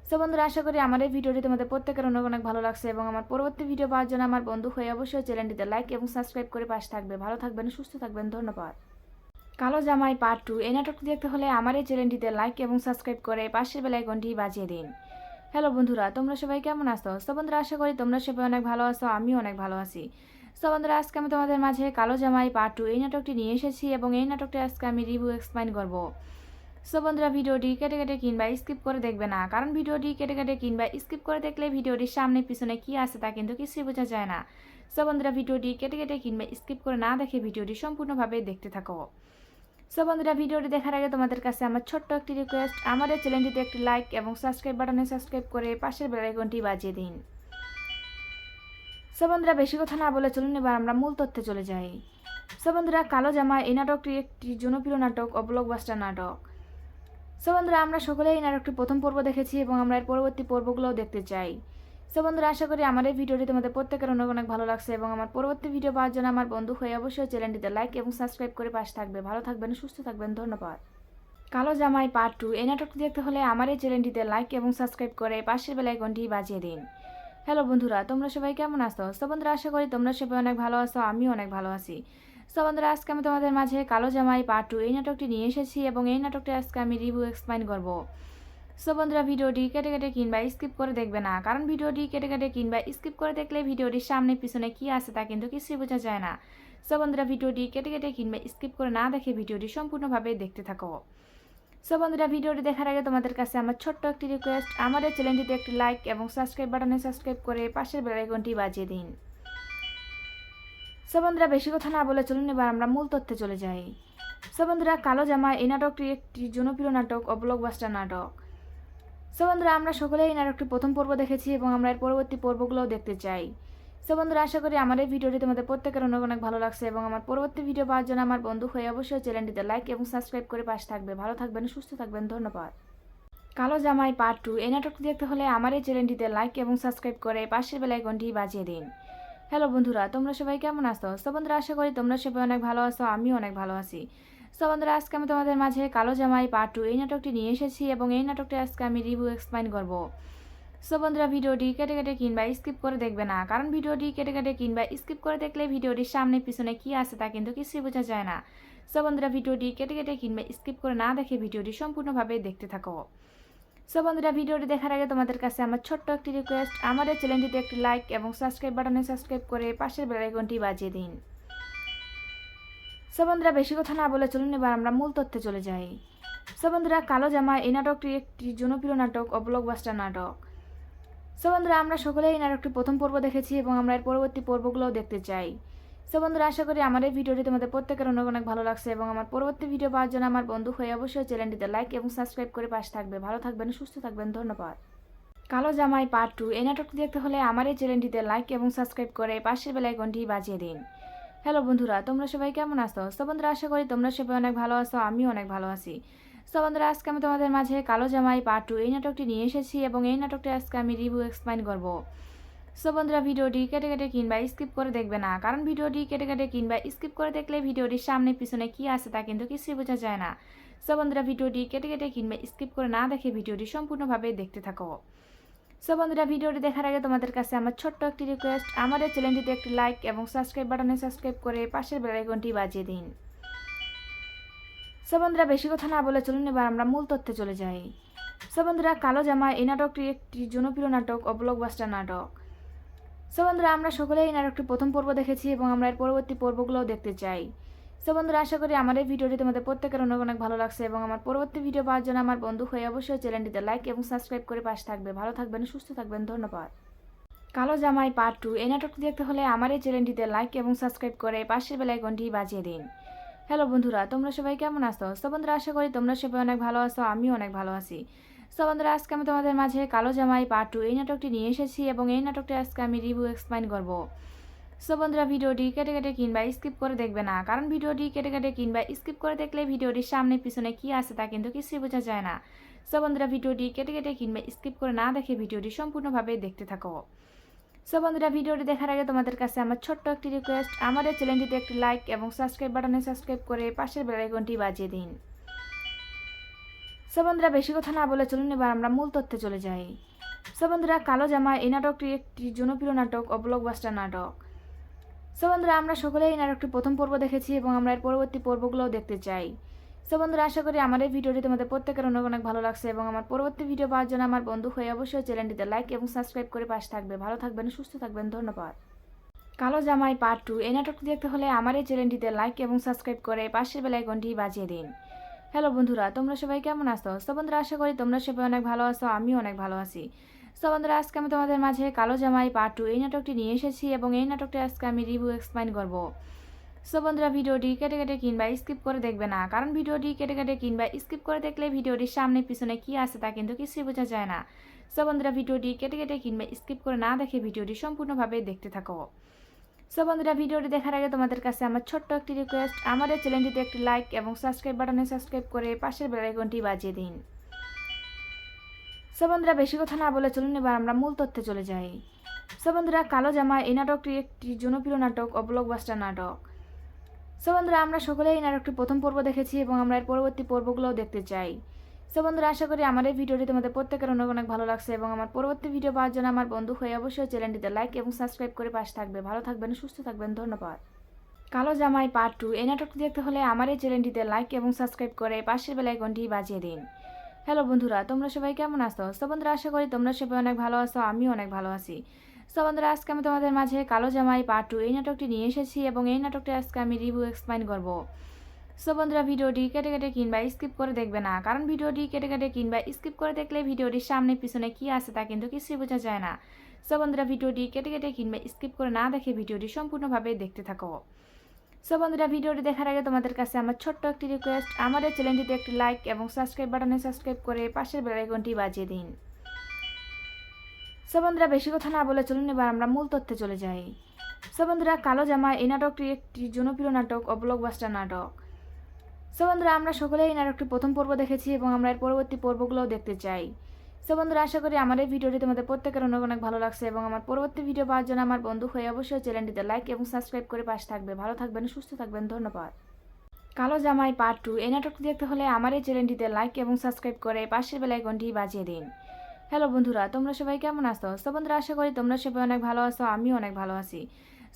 সো বন্ধুরা আশা করি আমার এই ভিডিওটি তোমাদের প্রত্যেকের অনেক অনেক ভালো লাগছে এবং আমার পরবর্তী ভিডিও পাওয়ার জন্য আমার বন্ধু হয়ে অবশ্যই চ্যানেলটিতে লাইক এবং সাবস্ক্রাইব করে পাশে থাকবে। ভালো থাকবেন, সুস্থ থাকবেন, ধন্যবাদ। কালো জামাই পার্ট 2 এই নাটকটি দেখতে হলে আমার এই চ্যানেলটিতে লাইক এবং সাবস্ক্রাইব করে পাশের বেল আইকনটি বাজিয়ে দিন। হ্যালো বন্ধুরা, তোমরা সবাই কেমন আছো? সো বন্ধুরা আশা করি তোমরা সবাই অনেক ভালো আছো, আমিও অনেক ভালো আছি। সো বন্ধুরা আজকে আমি তোমাদের মাঝে কালো জামাই পার্ট 2 এই নাটকটি নিয়ে এসেছি এবং এই নাটকটি আজকে আমি রিভিউ এক্সপ্লেইন করব। সো বন্ধুরা ভিডিওটি কেটে কেটে কিংবা স্কিপ করে দেখবে না, কারণ ভিডিওটি কেটে কেটে কিংবা স্কিপ করে দেখলে ভিডিওটির সামনে পিছনে কি আছে তা কিন্তু কিছুই বোঝা যায় না। সো বন্ধুরা ভিডিওটি কেটে কেটে কিংবা স্কিপ করে না দেখে ভিডিওটি সম্পূর্ণভাবে দেখতে থাকো। সো বন্ধুরা ভিডিওটি দেখার আগে তোমাদের কাছে আমার ছোট্ট একটি রিকোয়েস্ট, আমার এই চ্যানেলটিতে একটি লাইক এবং সাবস্ক্রাইব বাটনে সাবস্ক্রাইব করে পাশের বেল আইকনটি বাজিয়ে দিন। সো বন্ধুরা বেশি কথা না বলে চলুন এবার আমরা মূল তথ্যে চলে যাই। সো বন্ধুরা কালো জামা এই নাটকটি একটি জনপ্রিয় নাটক ও ব্লকবাস্টার নাটক। সো বন্ধুরা আমরা সকলেই এই নাটকটি প্রথম পর্ব দেখেছি এবং আমরা এর পরবর্তী পর্বগুলোও দেখতে চাই। সো বন্ধুরা আশা করি আমার এই ভিডিওটি তোমাদের প্রত্যেকের অনেক অনেক ভালো লাগছে এবং আমার পরবর্তী ভিডিও পাওয়ার জন্য আমার বন্ধু হয়ে অবশ্যই চ্যানেলটিতে লাইক এবং সাবস্ক্রাইব করে পাশে থাকবে। ভালো থাকবেন, সুস্থ থাকবেন, ধন্যবাদ। কালো জামাই পার্ট 2 এই নাটকটি দেখতে হলে আমার এই চ্যানেলটিতে লাইক এবং সাবস্ক্রাইব করে পাশের বেল আইকনটি বাজিয়ে দিন। হ্যালো বন্ধুরা, তোমরা সবাই কেমন আছো? সো বন্ধুরা আশা করি তোমরা সবাই অনেক ভালো আছো, আমিও অনেক ভালো আছি। সো বন্ধুরা আজকে আমি তোমাদের মাঝে কালো জামাই পার্ট 2 এই নাটকটি নিয়ে এসেছি এবং এই নাটকটি আজকে আমি রিভিউ এক্সপ্লেইন করব। সো বন্ধুরা ভিডিওটি কেটে কেটে কিংবা স্কিপ করে দেখবে না, কারণ ভিডিওটি কেটে কেটে কিংবা স্কিপ করে দেখলে ভিডিওটির সামনে পিছনে কি আছে তা কিন্তু কিছুই বোঝা যায় না। সো বন্ধুরা ভিডিওটি কেটে কেটে কিংবা স্কিপ করে না দেখে ভিডিওটি সম্পূর্ণভাবে দেখতে থাকো। সো বন্ধুরা ভিডিওটি দেখার আগে তোমাদের কাছে আমার ছোট্ট একটি রিকোয়েস্ট, আমার এই চ্যানেলটিতে একটি লাইক এবং সাবস্ক্রাইব বাটনে সাবস্ক্রাইব করে পাশের বেল আইকনটি বাজিয়ে দিন। সো বন্ধুরা বেশি কথা না বলে চলুন এবার আমরা মূল তথ্যে চলে যাই। সো বন্ধুরা কালো জামা এই নাটকটি একটি জনপ্রিয় নাটক ও ব্লকবাস্টার নাটক। সো বন্ধুরা আমরা সকলেই এই নাটকটি প্রথম পর্ব দেখেছি এবং আমরা এর পরবর্তী পর্বগুলোও দেখতে চাই। সো বন্ধুরা আশা করি আমার এই ভিডিওটি তোমাদের প্রত্যেকের অনেক অনেক ভালো লাগছে এবং আমার পরবর্তী ভিডিও পাওয়ার জন্য আমার বন্ধু হয়ে অবশ্যই চ্যানেলটিতে লাইক এবং সাবস্ক্রাইব করে পাশে থাকবে। ভালো থাকবেন, সুস্থ থাকবেন, ধন্যবাদ। কালো জামাই পার্ট 2 এই নাটকটি দেখতে হলে আমার এই চ্যানেলটিতে লাইক এবং সাবস্ক্রাইব করে পাশের বেল আইকনটি বাজিয়ে দিন। হ্যালো বন্ধুরা, তোমরা সবাই কেমন আছো? সো বন্ধুরা আশা করি তোমরা সবাই অনেক ভালো আছো, আমিও অনেক ভালো আছি। সো বন্ধুরা আজকে আমি তোমাদের মাঝে কালো জামাই পার্ট 2 এই নাটকটি নিয়ে এসেছি এবং এই নাটকটি আজকে আমি রিভিউ এক্সপ্লেইন করব। সো বন্ধুরা ভিডিওটি কেটে কেটে কিংবা স্কিপ করে দেখবে না, কারণ ভিডিওটি কেটে কেটে কিংবা স্কিপ করে দেখলে ভিডিওটির সামনে পিছনে কি আছে তা কিন্তু কিছুই বোঝা যায় না। সো বন্ধুরা ভিডিওটি কেটে কেটে কিংবা স্কিপ করে না দেখে ভিডিওটি সম্পূর্ণভাবে দেখতে থাকো। সো বন্ধুরা ভিডিওটি দেখার আগে তোমাদের কাছে আমার ছোট্ট একটি রিকোয়েস্ট, আমার এই চ্যানেলটিতে একটি লাইক এবং সাবস্ক্রাইব বাটনে সাবস্ক্রাইব করে পাশের বেল আইকনটি বাজিয়ে দিন। সো বন্ধুরা বেশি কথা না বলে চলুন এবার আমরা মূল তথ্যে চলে যাই। সো বন্ধুরা কালো জামা এই নাটকটি একটি জনপ্রিয় নাটক ও ব্লকবাস্টার নাটক। সো বন্ধুরা আমরা সকলেই এই নাটকটি প্রথম পর্ব দেখেছি এবং আমরা এর পরবর্তী পর্বগুলোও দেখতে চাই। সো বন্ধুরা আশা করি আমার এই ভিডিওটি তোমাদের প্রত্যেকের অনেক অনেক ভালো লাগছে এবং আমার পরবর্তী ভিডিও পাওয়ার জন্য আমার বন্ধু হয়ে অবশ্যই চ্যানেলটিতে লাইক এবং সাবস্ক্রাইব করে পাশে থাকবে। ভালো থাকবেন, সুস্থ থাকবেন, ধন্যবাদ। কালো জামাই পার্ট 2 এই নাটকটি দেখতে হলে আমার এই চ্যানেলটিতে লাইক এবং সাবস্ক্রাইব করে পাশের বেল আইকনটি বাজিয়ে দিন। হ্যালো বন্ধুরা, তোমরা সবাই কেমন আছো? সো বন্ধুরা আশা করি তোমরা সবাই অনেক ভালো আছো, আমিও অনেক ভালো আছি। সো বন্ধুরা আজকে আমি তোমাদের মাঝে কালো জামাই পার্ট 2 এই নাটকটি নিয়ে এসেছি এবং এই নাটকটি আজকে আমি রিভিউ এক্সপ্লেইন করব। সো বন্ধুরা ভিডিওটি কেটে কেটে কিংবা স্কিপ করে দেখবে না, কারণ ভিডিওটি কেটে কেটে কিংবা স্কিপ করে দেখলে ভিডিওটির সামনে পিছনে কি আছে তা কিন্তু কিছুই বোঝা যায় না। সো বন্ধুরা ভিডিওটি কেটে কেটে কিংবা স্কিপ করে না দেখে ভিডিওটি সম্পূর্ণভাবে দেখতে থাকো। সো বন্ধুরা ভিডিওটি দেখার আগে তোমাদের কাছে আমার ছোট্ট একটি রিকোয়েস্ট, আমার এই চ্যানেলটিতে একটি লাইক এবং সাবস্ক্রাইব বাটনে সাবস্ক্রাইব করে পাশের বেল আইকনটি বাজিয়ে দিন। সো বন্ধুরা বেশি কথা না বলে চলুন এবার আমরা মূল তথ্যে চলে যাই। সো বন্ধুরা কালো জামা এই নাটকটি একটি জনপ্রিয় নাটক ও ব্লকবাস্টার নাটক। সো বন্ধুরা আমরা সকলেই এই নাটকটি প্রথম পর্ব দেখেছি এবং আমরা এর পরবর্তী পর্বগুলোও দেখতে চাই। সো বন্ধুরা আশা করি আমার এই ভিডিওটি তোমাদের প্রত্যেকের অনেক অনেক ভালো লাগছে এবং আমার পরবর্তী ভিডিও পাওয়ার জন্য আমার বন্ধু হয়ে অবশ্যই চ্যানেলটিতে লাইক এবং সাবস্ক্রাইব করে পাশে থাকবে। ভালো থাকবেন, সুস্থ থাকবেন, ধন্যবাদ। কালো জামাই পার্ট 2 এই নাটকটি দেখতে হলে আমার এই চ্যানেলটিতে লাইক এবং সাবস্ক্রাইব করে পাশের বেল আইকনটি বাজিয়ে দিন। হ্যালো বন্ধুরা, তোমরা সবাই কেমন আছো? সো বন্ধুরা আশা করি তোমরা সবাই অনেক ভালো আছো, আমিও অনেক ভালো আছি। সো বন্ধুরা আজকে আমি তোমাদের মাঝে কালো জামাই পার্ট 2 এই নাটকটি নিয়ে এসেছি এবং এই নাটকটি আজকে আমি রিভিউ এক্সপ্লেইন করব। সো বন্ধুরা ভিডিওটি কেটে কেটে কিংবা স্কিপ করে দেখবে না, কারণ ভিডিওটি কেটে কেটে কিংবা স্কিপ করে দেখলে ভিডিওটির সামনে পিছনে কি আছে তা কিন্তু কিছুই বোঝা যায় না। সো বন্ধুরা ভিডিওটি কেটে কেটে কিংবা স্কিপ করে না দেখে ভিডিওটি সম্পূর্ণভাবে দেখতে থাকো। সো বন্ধুরা ভিডিওটি দেখার আগে তোমাদের কাছে আমার ছোট্ট একটি রিকোয়েস্ট, আমার এই চ্যানেলটিতে একটি লাইক এবং সাবস্ক্রাইব বাটনে সাবস্ক্রাইব করে পাশের বেল আইকনটি বাজিয়ে দিন। সো বন্ধুরা বেশি কথা না বলে চলুন এবার আমরা মূল তথ্যে চলে যাই। সো বন্ধুরা কালো জামা এই নাটকটি একটি জনপ্রিয় নাটক ও ব্লকবাস্টার নাটক। সো বন্ধুরা আমরা সকলেই এই নাটকটি প্রথম পর্ব দেখেছি এবং আমরা এর পরবর্তী পর্বগুলোও দেখতে চাই। সো বন্ধুরা আশা করি আমার এই ভিডিওটি তোমাদের প্রত্যেকের অনেক অনেক ভালো লাগছে এবং আমার পরবর্তী ভিডিও পাওয়ার জন্য আমার বন্ধু হয়ে অবশ্যই চ্যানেলটিতে লাইক এবং সাবস্ক্রাইব করে পাশে থাকবে। ভালো থাকবেন, সুস্থ থাকবেন, ধন্যবাদ। কালো জামাই পার্ট 2 এই নাটকটি দেখতে হলে আমার এই চ্যানেলটিতে লাইক এবং সাবস্ক্রাইব করে পাশের বেল আইকনটি বাজিয়ে দিন। হ্যালো বন্ধুরা, তোমরা সবাই কেমন আছো? সো বন্ধুরা আশা করি তোমরা সবাই অনেক ভালো আছো, আমিও অনেক ভালো আছি। সো সো বন্ধুরা, আজকে আমি তোমাদের মাঝে কালো জামাই পার্ট 2 এই নাটকটি নিয়ে এসেছি এবং এই নাটকটি আজকে আমি রিভিউ এক্সপ্লেইন করব। সো বন্ধুরা, ভিডিওটি কেটে কেটে কিংবা স্কিপ করে দেখবে না, কারণ ভিডিওটি কেটে কেটে কিংবা স্কিপ করে দেখলে ভিডিওটির সামনে পিছনে কি আছে তা কিন্তু কিছুই বোঝা যায় না। সো বন্ধুরা, ভিডিওটি কেটে কেটে কিংবা স্কিপ করে না দেখে ভিডিওটি সম্পূর্ণভাবে দেখতে থাকো। সো বন্ধুরা, ভিডিওটি দেখার আগে তোমাদের কাছে আমার ছোট্ট একটি রিকোয়েস্ট, আমাদের চ্যানেলটিতে একটি লাইক এবং সাবস্ক্রাইব বাটনে সাবস্ক্রাইব করে পাশের বেল আইকনটি বাজিয়ে দিন। সো বন্ধুরা, বেশি কথা না বলে চলুন এবার আমরা মূল তথ্যে চলে যাই। সো বন্ধুরা, কালো জামা এই নাটকটি একটি জনপ্রিয় নাটক ও ব্লকবাস্টার নাটক। সো বন্ধুরা, আমরা সকলেই এই নাটকটি প্রথম পর্ব দেখেছি এবং আমরা এর পরবর্তী পর্বগুলোও দেখতে চাই। সো বন্ধুরা, আশা করি আমার এই ভিডিওটি তোমাদের প্রত্যেকের অনেক অনেক ভালো লাগছে এবং আমার পরবর্তী ভিডিও পাওয়ার জন্য আমার বন্ধু হয়ে অবশ্যই চ্যানেলটিতে লাইক এবং সাবস্ক্রাইব করে পাশে থাকবে। ভালো থাকবেন, সুস্থ থাকবেন, ধন্যবাদ। কালো জামাই পার্ট 2 এই নাটকটি দেখতে হলে আমার এই চ্যানেলটিতে লাইক এবং সাবস্ক্রাইব করে পাশের বেল আইকনটি বাজিয়ে দিন। হ্যালো বন্ধুরা, তোমরা সবাই কেমন আছো? সো বন্ধুরা, আশা করি তোমরা সবাই অনেক ভালো আছো, আমিও অনেক ভালো আছি। সো বন্ধুরা, আজকে আমি তোমাদের মাঝে কালো জামাই পার্ট 2 এই নাটকটি নিয়ে এসেছি এবং এই নাটকটি আজকে আমি রিভিউ এক্সপ্লেইন করব। সো বন্ধুরা, ভিডিওটি কেটে কেটে কিংবা স্কিপ করে দেখবে না, কারণ ভিডিওটি কেটে কেটে কিংবা স্কিপ করে দেখলে ভিডিওটির সামনে পিছনে কি আছে তা কিন্তু কিছুই বোঝা যায় না। সো বন্ধুরা, ভিডিওটি কেটে কেটে কিংবা স্কিপ করে না দেখে ভিডিওটি সম্পূর্ণভাবে দেখতে থাকো। সো বন্ধুরা, ভিডিওটি দেখার আগে তোমাদের কাছে আমার ছোট্ট একটি রিকোয়েস্ট, আমাদের চ্যানেলটিতে একটি লাইক এবং সাবস্ক্রাইব বাটনে সাবস্ক্রাইব করে পাশের বেল আইকনটি বাজিয়ে দিন। সো বন্ধুরা, বেশি কথা না বলে চলুন এবার আমরা মূল তথ্যে চলে যাই। সো বন্ধুরা, কালো জামা এই নাটকটি একটি জনপ্রিয় নাটক ও ব্লকবাস্টার নাটক। সো বন্ধুরা, আমরা সকলেই এই নাটকটি প্রথম পর্ব দেখেছি এবং আমরা এর পরবর্তী পর্বগুলোও দেখতে চাই। সো বন্ধুরা, আশা করি আমার এই ভিডিওটি তোমাদের প্রত্যেকের অনেক অনেক ভালো লাগছে এবং আমার পরবর্তী ভিডিও পাওয়ার জন্য আমার বন্ধু হয়ে অবশ্যই চ্যানেলটিতে লাইক এবং সাবস্ক্রাইব করে পাশে থাকবে। ভালো থাকবেন, সুস্থ থাকবেন, ধন্যবাদ। কালো জামাই পার্ট 2 এই নাটকটি দেখতে হলে আমার এই চ্যানেলটিতে লাইক এবং সাবস্ক্রাইব করে পাশের বেল আইকনটি বাজিয়ে দিন। হ্যালো বন্ধুরা, তোমরা সবাই কেমন আছো? সো বন্ধুরা, আশা করি তোমরা সবাই অনেক ভালো আছো, আমিও অনেক ভালো আছি।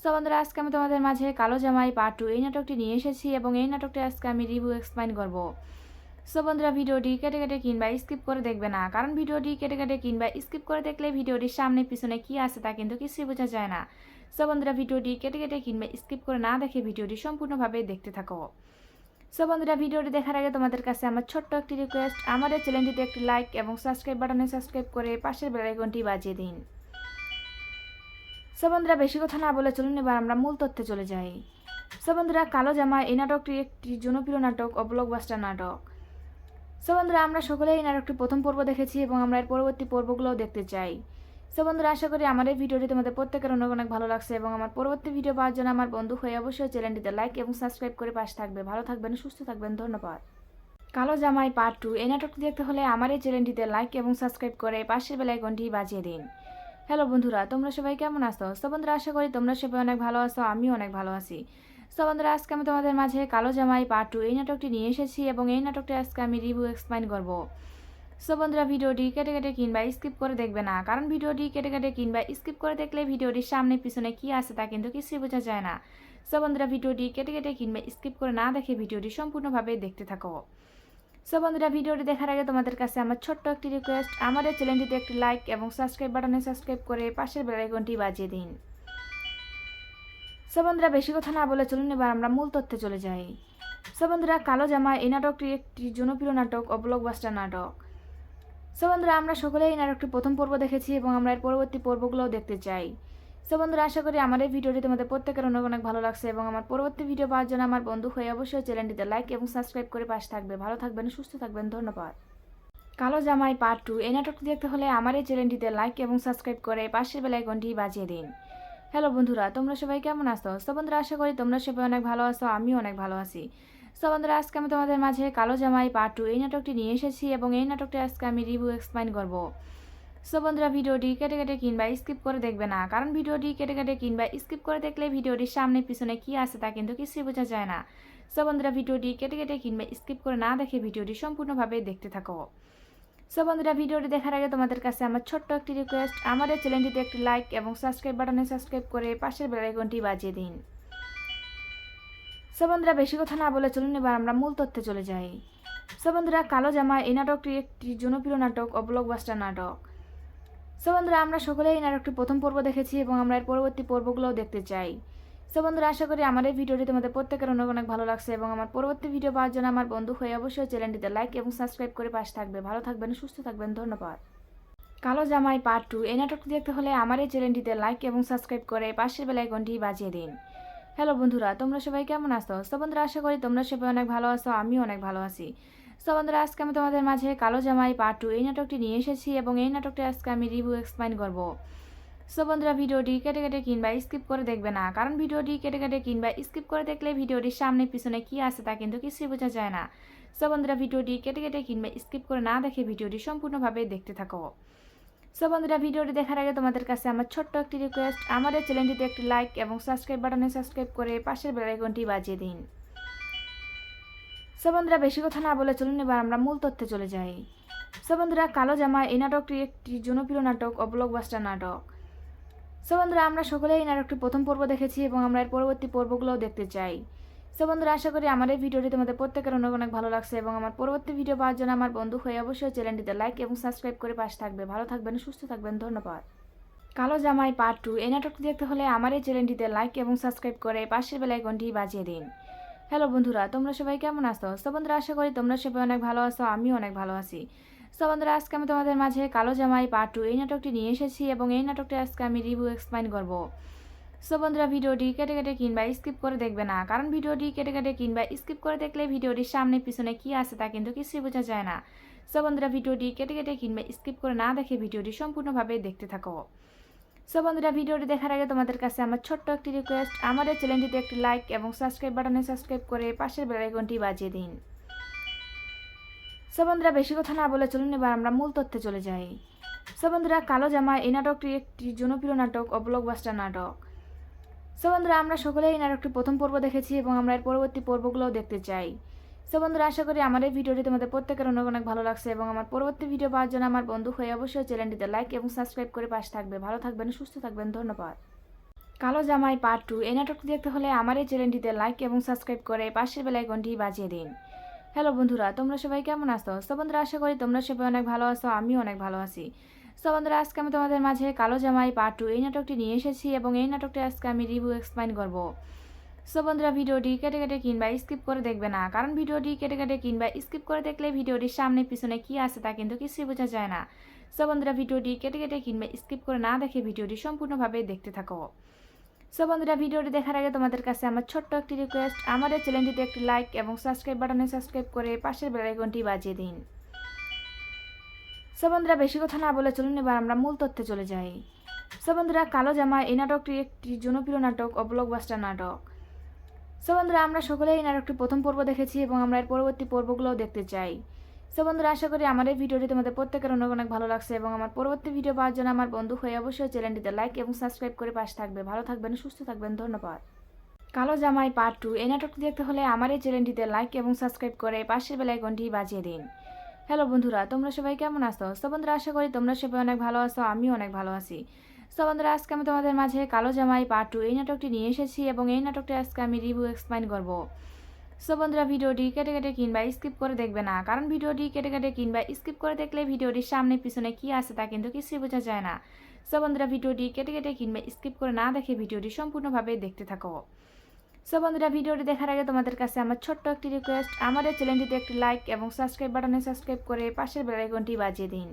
সো বন্ধুরা, আজকে আমি তোমাদের মাঝে কালো জামাই পার্ট 2 এই নাটকটি নিয়ে এসেছি এবং এই নাটকটি আজকে আমি রিভিউ এক্সপ্লেইন করব। সো বন্ধুরা, ভিডিওটি কেটে কেটে কিংবা স্কিপ করে দেখবে না, কারণ ভিডিওটি কেটে কেটে কিংবা স্কিপ করে দেখলে ভিডিওটির সামনে পিছনে কি আছে তা কিন্তু কিছুই বোঝা যায় না। সো বন্ধুরা, ভিডিওটি কেটে কেটে কিংবা স্কিপ করে না দেখে ভিডিওটি সম্পূর্ণভাবে দেখতে থাকো। সো বন্ধুরা, ভিডিওটি দেখার আগে তোমাদের কাছে আমার ছোট্ট একটি রিকোয়েস্ট, আমাদের চ্যানেলটিতে একটি লাইক এবং সাবস্ক্রাইব বাটনে সাবস্ক্রাইব করে পাশের বেল আইকনটি বাজিয়ে দিন। সো বন্ধুরা, বেশি কথা না বলে চলুন এবার আমরা মূল তথ্যে চলে যাই। সো বন্ধুরা, কালো জামা এই নাটকটি একটি জনপ্রিয় নাটক ও ব্লকবাস্টার নাটক। সো বন্ধুরা, আমরা সকলেই এই নাটকটি প্রথম পর্ব দেখেছি এবং আমরা এর পরবর্তী পর্বগুলোও দেখতে চাই। সো বন্ধুরা, আশা করি আমার এই ভিডিওটি তোমাদের প্রত্যেকের অনেক অনেক ভালো লাগছে এবং আমার পরবর্তী ভিডিও পাওয়ার জন্য আমার বন্ধু হয়ে অবশ্যই চ্যানেলটিতে লাইক এবং সাবস্ক্রাইব করে পাশে থাকবে। ভালো থাকবেন, সুস্থ থাকবেন, ধন্যবাদ। কালো জামাই পার্ট 2 এই নাটকটি দেখতে হলে আমার এই চ্যানেলটিতে লাইক এবং সাবস্ক্রাইব করে পাশের বেল আইকনটি বাজিয়ে দিন। হ্যালো বন্ধুরা, তোমরা সবাই কেমন আছো? সো বন্ধুরা, আশা করি তোমরা সবাই অনেক ভালো আছো, আমিও অনেক ভালো আছি। সো বন্ধুরা, আজকে আমি তোমাদের মাঝে কালো জামাই পার্ট 2 এই নাটকটি নিয়ে এসেছি এবং এই নাটকটি আজকে আমি রিভিউ এক্সপ্লেইন করব। সো বন্ধুরা, ভিডিওটি কেটে কেটে কিংবা স্কিপ করে দেখবে না, কারণ ভিডিওটি কেটে কেটে কিংবা স্কিপ করে দেখলে ভিডিওটির সামনে পিছনে কি আছে তা কিন্তু কিছুই বোঝা যায় না। সো বন্ধুরা, ভিডিওটি কেটে কেটে কিংবা স্কিপ করে না দেখে ভিডিওটি সম্পূর্ণভাবে দেখতে থাকো। সো বন্ধুরা, ভিডিওটি দেখার আগে তোমাদের কাছে আমার ছোট্ট একটি রিকোয়েস্ট, আমাদের চ্যানেলটিতে একটি লাইক এবং সাবস্ক্রাইব বাটনে সাবস্ক্রাইব করে পাশের বেল আইকনটি বাজিয়ে দিন। সো বন্ধুরা, বেশি কথা না বলে চলুন এবার আমরা মূল তথ্যে চলে যাই। সো বন্ধুরা, কালো জামা এই নাটকটি একটি জনপ্রিয় নাটক ও ব্লকবাস্টার নাটক। সো বন্ধুরা, আমরা সকলেই এই নাটকটি প্রথম পর্ব দেখেছি এবং আমরা এর পরবর্তী পর্বগুলোও দেখতে চাই। সো বন্ধুরা, আশা করি আমার এই ভিডিওটি তোমাদের প্রত্যেকের অনেক অনেক ভালো লাগছে এবং আমার পরবর্তী ভিডিও পাওয়ার জন্য আমার বন্ধু হয়ে অবশ্যই চ্যানেলটিতে লাইক এবং সাবস্ক্রাইব করে পাশে থাকবে। ভালো থাকবেন, সুস্থ থাকবেন, ধন্যবাদ। কালো জামাই পার্ট 2 এই নাটকটি দেখতে হলে আমার এই চ্যানেলটিতে লাইক এবং সাবস্ক্রাইব করে পাশের বেল আইকনটি বাজিয়ে দিন। হ্যালো বন্ধুরা, তোমরা সবাই কেমন আছো? সো বন্ধুরা, আশা করি তোমরা সবাই অনেক ভালো আছো, আমিও অনেক ভালো আছি। সো বন্ধুরা, আজকে আমি তোমাদের মাঝে কালো জামাই পার্ট 2 এই নাটকটি নিয়ে এসেছি এবং এই নাটকটি আজকে আমি রিভিউ এক্সপ্লেইন করব। সো বন্ধুরা, ভিডিওটি কেটে কেটে কিংবা স্কিপ করে দেখবে না, কারণ ভিডিওটি কেটে কেটে কিংবা স্কিপ করে দেখলে ভিডিওটির সামনে পিছনে কি আছে তা কিন্তু কিছুই বোঝা যায় না। সো বন্ধুরা, ভিডিওটি কেটে কেটে কিংবা স্কিপ করে না দেখে ভিডিওটি সম্পূর্ণভাবে দেখতে থাকো। সো বন্ধুরা, ভিডিওটি দেখার আগে তোমাদের কাছে আমার ছোট্ট একটি রিকোয়েস্ট, আমাদের চ্যানেলটিতে একটি লাইক এবং সাবস্ক্রাইব বাটনে সাবস্ক্রাইব করে পাশের বেল আইকনটি বাজিয়ে দিন। সো বন্ধুরা, বেশি কথা না বলে চলুন এবার আমরা মূল তথ্যে চলে যাই। সো বন্ধুরা, কালো জামা এই নাটকটি একটি জনপ্রিয় নাটক ও ব্লকবাস্টার নাটক। সো বন্ধুরা, আমরা সকলেই এই নাটকটি প্রথম পর্ব দেখেছি এবং আমরা এর পরবর্তী পর্বগুলোও দেখতে চাই। সো বন্ধুরা, আশা করি আমার এই ভিডিওটি তোমাদের প্রত্যেকের অনেক অনেক ভালো লাগছে এবং আমার পরবর্তী ভিডিও পাওয়ার জন্য আমার বন্ধু হয়ে অবশ্যই চ্যানেলটিতে লাইক এবং সাবস্ক্রাইব করে পাশে থাকবে। ভালো থাকবেন, সুস্থ থাকবেন, ধন্যবাদ। কালো জামাই পার্ট 2 এই নাটকটি দেখতে হলে আমার এই চ্যানেলটিতে লাইক এবং সাবস্ক্রাইব করে পাশের বেল আইকনটি বাজিয়ে দিন। হ্যালো বন্ধুরা, তোমরা সবাই কেমন আছো? সো বন্ধুরা, আশা করি তোমরা সবাই অনেক ভালো আছো, আমিও অনেক ভালো আছি। সো বন্ধুরা, আজকে আমি তোমাদের মাঝে কালো জামাই পার্ট 2 এই নাটকটি নিয়ে এসেছি এবং এই নাটকটি আজকে আমি রিভিউ এক্সপ্লেইন করব। সো বন্ধুরা, ভিডিওটি কেটে কেটে কিংবা স্কিপ করে দেখবে না, কারণ ভিডিওটি কেটে কেটে কিংবা স্কিপ করে দেখলে ভিডিওটির সামনে পিছনে কি আছে তা কিন্তু কিছুই বোঝা যায় না। সো বন্ধুরা, ভিডিওটি কেটে কেটে কিংবা স্কিপ করে না দেখে ভিডিওটি সম্পূর্ণভাবে দেখতে থাকো। সো বন্ধুরা, ভিডিওটি দেখার আগে তোমাদের কাছে আমার ছোট্ট একটি রিকোয়েস্ট, আমাদের চ্যানেলটিতে একটি লাইক এবং সাবস্ক্রাইব বাটনে সাবস্ক্রাইব করে পাশের বেল আইকনটি বাজিয়ে দিন। সো বন্ধুরা, বেশি কথা না বলে চলুন এবার আমরা মূল তথ্যে চলে যাই। সো বন্ধুরা, কালো জামা এই নাটকটি একটি জনপ্রিয় নাটক ও ব্লকবাস্টার নাটক। সো বন্ধুরা, আমরা সকলেই এই নাটকটি প্রথম পর্ব দেখেছি এবং আমরা এর পরবর্তী পর্বগুলোও দেখতে চাই। সো বন্ধুরা, আশা করি আমার এই ভিডিওটি তোমাদের প্রত্যেকের অনেক অনেক ভালো লাগছে এবং আমার পরবর্তী ভিডিও পাওয়ার জন্য আমার বন্ধু হয়ে অবশ্যই চ্যানেলটিতে লাইক এবং সাবস্ক্রাইব করে পাশে থাকবে। ভালো থাকবেন, সুস্থ থাকবেন, ধন্যবাদ। কালো জামাই পার্ট 2 এই নাটকটি দেখতে হলে আমার এই চ্যানেলটিতে লাইক এবং সাবস্ক্রাইব করে পাশের বেল আইকনটি বাজিয়ে দিন। হ্যালো বন্ধুরা, তোমরা সবাই কেমন আছো? সো বন্ধুরা, আশা করি তোমরা সবাই অনেক ভালো আছো, আমিও অনেক ভালো আছি। সো বন্ধুরা, আজকে আমি তোমাদের মাঝে কালো জামাই পার্ট 2 এই নাটকটি নিয়ে এসেছি এবং এই নাটকটি আজকে আমি রিভিউ এক্সপ্লেইন করব। সো বন্ধুরা, ভিডিওটি কেটে কেটে কিংবা স্কিপ করে দেখবে না, কারণ ভিডিওটি কেটে কেটে কিংবা স্কিপ করে দেখলে ভিডিওটির সামনে পিছনে কি আছে তা কিন্তু কিছুই বোঝা যায় না। সো বন্ধুরা, ভিডিওটি কেটে কেটে কিংবা স্কিপ করে না দেখে ভিডিওটি সম্পূর্ণভাবে দেখতে থাকো। সো বন্ধুরা, ভিডিওটি দেখার আগে তোমাদের কাছে আমার ছোট্ট একটি রিকোয়েস্ট, আমাদের চ্যানেলটিতে একটি লাইক এবং সাবস্ক্রাইব বাটনে সাবস্ক্রাইব করে পাশের বেল আইকনটি বাজিয়ে দিন। সো বন্ধুরা, বেশি কথা না বলে চলুন এবার আমরা মূল তথ্যে চলে যাই। সো বন্ধুরা, কালো জামা এই নাটকটি একটি জনপ্রিয় নাটক ও ব্লকবাস্টার নাটক। সো বন্ধুরা, আমরা সকলেই এই নাটকটি প্রথম পর্ব দেখেছি এবং আমরা এর পরবর্তী পর্বগুলোও দেখতে চাই। সো বন্ধুরা, আশা করি আমার এই ভিডিওটি তোমাদের প্রত্যেকের অনেক অনেক ভালো লাগছে এবং আমার পরবর্তী ভিডিও পাওয়ার জন্য আমার বন্ধু হয়ে অবশ্যই চ্যানেলটিতে লাইক এবং সাবস্ক্রাইব করে পাশে থাকবে। ভালো থাকবেন, সুস্থ থাকবেন, ধন্যবাদ। কালো জামাই পার্ট 2 এই নাটকটি দেখতে হলে আমার এই চ্যানেলটিতে লাইক এবং সাবস্ক্রাইব করে পাশের বেল আইকনটি বাজিয়ে দিন। হ্যালো বন্ধুরা, তোমরা সবাই কেমন আছো? সো বন্ধুরা, আশা করি তোমরা সবাই অনেক ভালো আছো, আমিও অনেক ভালো আছি। সো বন্ধুরা, আজকে আমি তোমাদের মাঝে কালো জামাই পার্ট 2 এই নাটকটি নিয়ে এসেছি এবং এই নাটকটি আজকে আমি রিভিউ এক্সপ্লেইন করব। সো বন্ধুরা, ভিডিওটি কেটে কেটে কিংবা স্কিপ করে দেখবে না, কারণ ভিডিওটি কেটে কেটে কিংবা স্কিপ করে দেখলে ভিডিওটির সামনে পিছনে কি আছে তা কিন্তু কিছুই বোঝা যায় না। সো বন্ধুরা, ভিডিওটি কেটে কেটে কিংবা স্কিপ করে না দেখে ভিডিওটি সম্পূর্ণভাবে দেখতে থাকো। সো বন্ধুরা, ভিডিওটি দেখার আগে তোমাদের কাছে আমার ছোট্ট একটি রিকোয়েস্ট, আমাদের চ্যানেলটিতে একটি লাইক এবং সাবস্ক্রাইব বাটনে সাবস্ক্রাইব করে পাশের বেল আইকনটি বাজিয়ে দিন। সো বন্ধুরা, বেশি কথা না বলে চলুন এবার আমরা মূল তথ্যে চলে যাই। সো বন্ধুরা, কালো জামা এই নাটকটি একটি জনপ্রিয় নাটক ও ব্লকবাস্টার নাটক। সো বন্ধুরা, আমরা সকলেই এই নাটকটি প্রথম পর্ব দেখেছি এবং আমরা এর পরবর্তী পর্বগুলোও দেখতে চাই। সো বন্ধুরা, আশা করি আমার এই ভিডিওটি তোমাদের প্রত্যেকের অনেক অনেক ভালো লাগছে এবং আমার পরবর্তী ভিডিও পাওয়ার জন্য আমার বন্ধু হয়ে অবশ্যই চ্যানেলটিতে লাইক এবং সাবস্ক্রাইব করে পাশে থাকবে। ভালো থাকবেন, সুস্থ থাকবেন, ধন্যবাদ। কালো জামাই পার্ট 2 এই নাটকটি দেখতে হলে আমার এই চ্যানেলটিতে লাইক এবং সাবস্ক্রাইব করে পাশের বেল আইকনটি বাজিয়ে দিন। হ্যালো বন্ধুরা, তোমরা সবাই কেমন আছো? সো বন্ধুরা, আশা করি তোমরা সবাই অনেক ভালো আছো, আমিও অনেক ভালো আছি। সো বন্ধুরা, আজকে আমি তোমাদের মাঝে কালো জামাই পার্ট 2 এই নাটকটি নিয়ে এসেছি এবং এই নাটকটি আজকে আমি রিভিউ এক্সপ্লেইন করব। সো বন্ধুরা, ভিডিওটি কেটে কেটে কিংবা স্কিপ করে দেখবে না, কারণ ভিডিওটি কেটে কেটে কিংবা স্কিপ করে দেখলে ভিডিওটির সামনে পিছনে কি আছে তা কিন্তু কিছুই বোঝা যায় না। সো বন্ধুরা, ভিডিওটি কেটে কেটে কিংবা স্কিপ করে না দেখে ভিডিওটি সম্পূর্ণভাবে দেখতে থাকো। সো বন্ধুরা, ভিডিওটি দেখার আগে তোমাদের কাছে আমার ছোট্ট একটি রিকোয়েস্ট, আমাদের চ্যানেলটিতে একটি লাইক এবং সাবস্ক্রাইব বাটনে সাবস্ক্রাইব করে পাশের বেল আইকনটি বাজিয়ে দিন।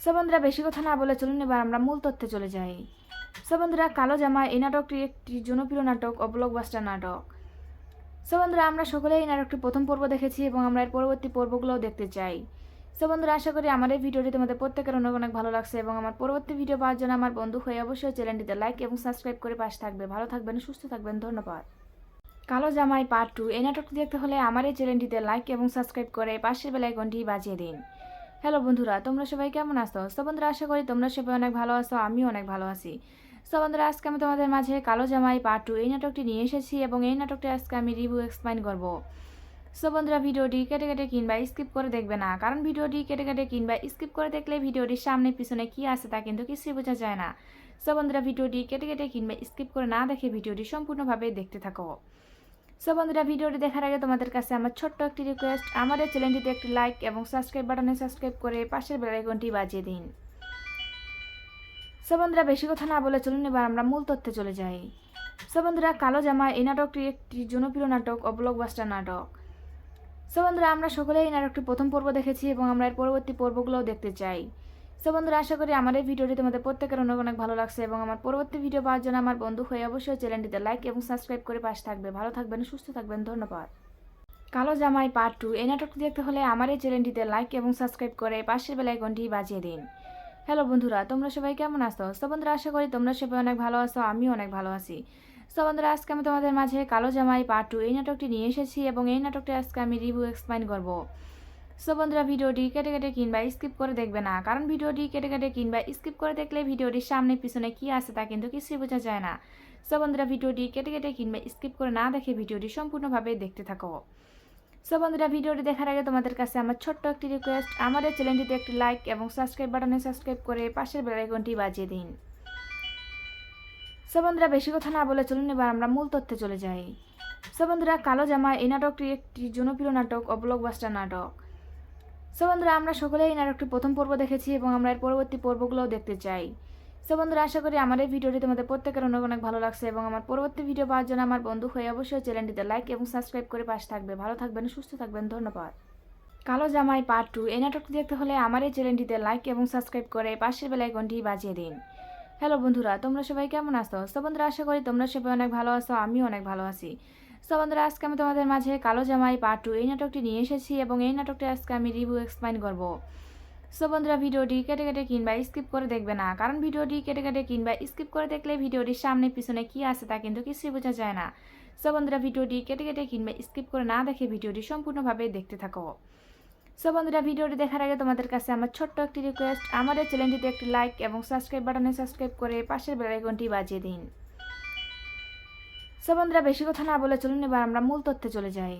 সো বন্ধুরা, বেশি কথা না বলে চলুন এবার আমরা মূল তথ্যে চলে যাই। সো বন্ধুরা, কালো জামা এই নাটকটি একটি জনপ্রিয় নাটক ও ব্লকবাস্টার নাটক। সো বন্ধুরা, আমরা সকলেই এই নাটকটি প্রথম পর্ব দেখেছি এবং আমরা এর পরবর্তী পর্বগুলোও দেখতে চাই। সো বন্ধুরা, আশা করি আমার এই ভিডিওটি তোমাদের প্রত্যেকের অনেক অনেক ভালো লাগছে এবং আমার পরবর্তী ভিডিও পাওয়ার জন্য আমার বন্ধু হয়ে অবশ্যই চ্যানেলটিতে লাইক এবং সাবস্ক্রাইব করে পাশে থাকবে। ভালো থাকবেন, সুস্থ থাকবেন, ধন্যবাদ। কালো জামাই পার্ট 2 এই নাটকটি দেখতে হলে আমার এই চ্যানেলটিতে লাইক এবং সাবস্ক্রাইব করে পাশের বেল আইকনটি বাজিয়ে দিন। হ্যালো বন্ধুরা, তোমরা সবাই কেমন আছো? সো বন্ধুরা, আশা করি তোমরা সবাই অনেক ভালো আছো, আমিও অনেক ভালো আছি। সো বন্ধুরা, আজকে আমি তোমাদের মাঝে কালো জামাই পার্ট 2 এই নাটকটি নিয়ে এসেছি এবং এই নাটকটি আজকে আমি রিভিউ এক্সপ্লেইন করব। সো বন্ধুরা, ভিডিওটি কেটে কেটে কিংবা স্কিপ করে দেখবে না, কারণ ভিডিওটি কেটে কেটে কিংবা স্কিপ করে দেখলে ভিডিওটির সামনে পিছনে কি আছে তা কিন্তু কিছুই বোঝা যায় না। সো বন্ধুরা, ভিডিওটি কেটে কেটে কিংবা স্কিপ করে না দেখে ভিডিওটি সম্পূর্ণভাবে দেখতে থাকো। সো বন্ধুরা, ভিডিওটি দেখার আগে তোমাদের কাছে আমার ছোট্ট একটি রিকোয়েস্ট, আমাদের চ্যানেলটিতে একটি লাইক এবং সাবস্ক্রাইব বাটনে সাবস্ক্রাইব করে পাশের বেল আইকনটি বাজিয়ে দিন। সো বন্ধুরা, বেশি কথা না বলে চলুন এবার আমরা মূল তথ্যে চলে যাই। সো বন্ধুরা, কালো জামা এই নাটকটি একটি জনপ্রিয় নাটক ও ব্লকবাস্টার নাটক। সো বন্ধুরা আমরা সকলেই এই নাটকটি প্রথম পর্ব দেখেছি এবং আমরা এর পরবর্তী পর্বগুলোও দেখতে চাই। সো বন্ধুরা আশা করি আমার এই ভিডিওটি তোমাদের প্রত্যেকের অনেক অনেক ভালো লাগছে এবং আমার পরবর্তী ভিডিও পাওয়ার জন্য আমার বন্ধু হয়ে অবশ্যই চ্যানেলটিতে লাইক এবং সাবস্ক্রাইব করে পাশে থাকবে। ভালো থাকবেন, সুস্থ থাকবেন, ধন্যবাদ। কালো জামাই পার্ট 2 এই নাটকটি দেখতে হলে আমার এই চ্যানেলটিতে লাইক এবং সাবস্ক্রাইব করে পাশের বেল আইকনটি বাজিয়ে দিন। হ্যালো বন্ধুরা, তোমরা সবাই কেমন আছো? সো বন্ধুরা আশা করি তোমরা সবাই অনেক ভালো আছো, আমিও অনেক ভালো আছি। সো বন্ধুরা আজকে আমি তোমাদের মাঝে কালো জামাই পার্ট 2 এই নাটকটি নিয়ে এসেছি এবং এই নাটকটি আজকে আমি রিভিউ এক্সপ্লেইন করব। সো বন্ধুরা ভিডিওটি কেটে কেটে কিংবা স্কিপ করে দেখবে না, কারণ ভিডিওটি কেটে কেটে কিংবা স্কিপ করে দেখলে ভিডিওটির সামনে পিছনে কি আছে তা কিন্তু কিছুই বোঝা যায় না। সো বন্ধুরা ভিডিওটি কেটে কেটে কিংবা স্কিপ করে না দেখে ভিডিওটি সম্পূর্ণভাবে দেখতে থাকো। সো বন্ধুরা ভিডিওটি দেখার আগে তোমাদের কাছে আমার ছোট্ট একটি রিকোয়েস্ট, আমাদের চ্যানেলটিতে একটি লাইক এবং সাবস্ক্রাইব বাটনে সাবস্ক্রাইব করে পাশের বেল আইকনটি বাজিয়ে দিন। সো বন্ধুরা বেশি কথা না বলে চলুন এবার আমরা মূল তথ্যে চলে যাই। সো বন্ধুরা কালো জামা এই নাটকটি একটি জনপ্রিয় নাটক ও ব্লকবাস্টার নাটক। সো বন্ধুরা আমরা সকলেই এই নাটকটি প্রথম পর্ব দেখেছি এবং আমরা এর পরবর্তী পর্বগুলোও দেখতে চাই। সো বন্ধুরা আশা করি আমার এই ভিডিওটি তোমাদের প্রত্যেকের অনেক অনেক ভালো লাগছে এবং আমার পরবর্তী ভিডিও পাওয়ার জন্য আমার বন্ধু হয়ে অবশ্যই চ্যানেলটিতে লাইক এবং সাবস্ক্রাইব করে পাশে থাকবে। ভালো থাকবেন, সুস্থ থাকবেন, ধন্যবাদ। কালো জামাই পার্ট 2 এই নাটকটি দেখতে হলে আমার এই চ্যানেলটিতে লাইক এবং সাবস্ক্রাইব করে পাশের বেল আইকনটি বাজিয়ে দিন। হ্যালো বন্ধুরা, তোমরা সবাই কেমন আছো? সো বন্ধুরা আশা করি তোমরা সবাই অনেক ভালো আছো, আমিও অনেক ভালো আছি। সো বন্ধুরা আজকে আমি তোমাদের মাঝে কালো জামাই পার্ট 2 এই নাটকটি নিয়ে এসেছি এবং এই নাটকটি আজকে আমি রিভিউ এক্সপ্লেইন করব। সো বন্ধুরা ভিডিওটি কেটে কেটে কিংবা স্কিপ করে দেখবে না, কারণ ভিডিওটি কেটে কেটে কিংবা স্কিপ করে দেখলে ভিডিওটির সামনে পিছনে কি আছে তা কিন্তু কিছুই বোঝা যায় না। সো বন্ধুরা ভিডিওটি কেটে কেটে কিংবা স্কিপ করে না দেখে ভিডিওটি সম্পূর্ণভাবে দেখতে থাকো। সো বন্ধুরা ভিডিওটি দেখার আগে তোমাদের কাছে আমার ছোট্ট একটি রিকোয়েস্ট, আমাদের চ্যানেলটিতে একটি লাইক এবং সাবস্ক্রাইব বাটনে সাবস্ক্রাইব করে পাশের বেল আইকনটি বাজিয়ে দিন। সো বন্ধুরা বেশি কথা না বলে চলুন এবার আমরা মূল তথ্যে চলে যাই।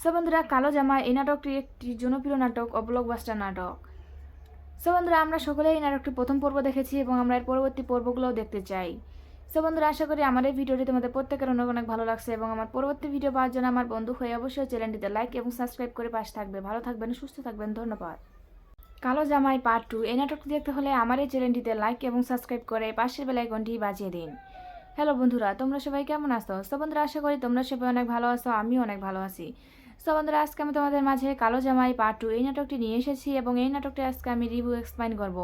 সো বন্ধুরা কালো জামা এই নাটকটি একটি জনপ্রিয় নাটক ও ব্লকবাস্টার নাটক। সো বন্ধুরা আমরা সকলেই এই নাটকটি প্রথম পর্ব দেখেছি এবং আমরা এর পরবর্তী পর্বগুলোও দেখতে চাই। সো বন্ধুরা আশা করি আমার এই ভিডিওটি তোমাদের প্রত্যেকের অনেক অনেক ভালো লাগছে এবং আমার পরবর্তী ভিডিও পাওয়ার জন্য আমার বন্ধু হয়ে অবশ্যই চ্যানেলটিতে লাইক এবং সাবস্ক্রাইব করে পাশে থাকবে। ভালো থাকবেন, সুস্থ থাকবেন, ধন্যবাদ। কালো জামাই পার্ট 2 এই নাটকটি দেখতে হলে আমার এই চ্যানেলটিতে লাইক এবং সাবস্ক্রাইব করে পাশের বেল আইকনটি বাজিয়ে দিন। হ্যালো বন্ধুরা, তোমরা সবাই কেমন আছো? সো বন্ধুরা আশা করি তোমরা সবাই অনেক ভালো আছো, আমিও অনেক ভালো আছি। সো বন্ধুরা আজকে আমি তোমাদের মাঝে কালো জামাই পার্ট 2 এই নাটকটি নিয়ে এসেছি এবং এই নাটকটি আজকে আমি রিভিউ এক্সপ্লেইন করব।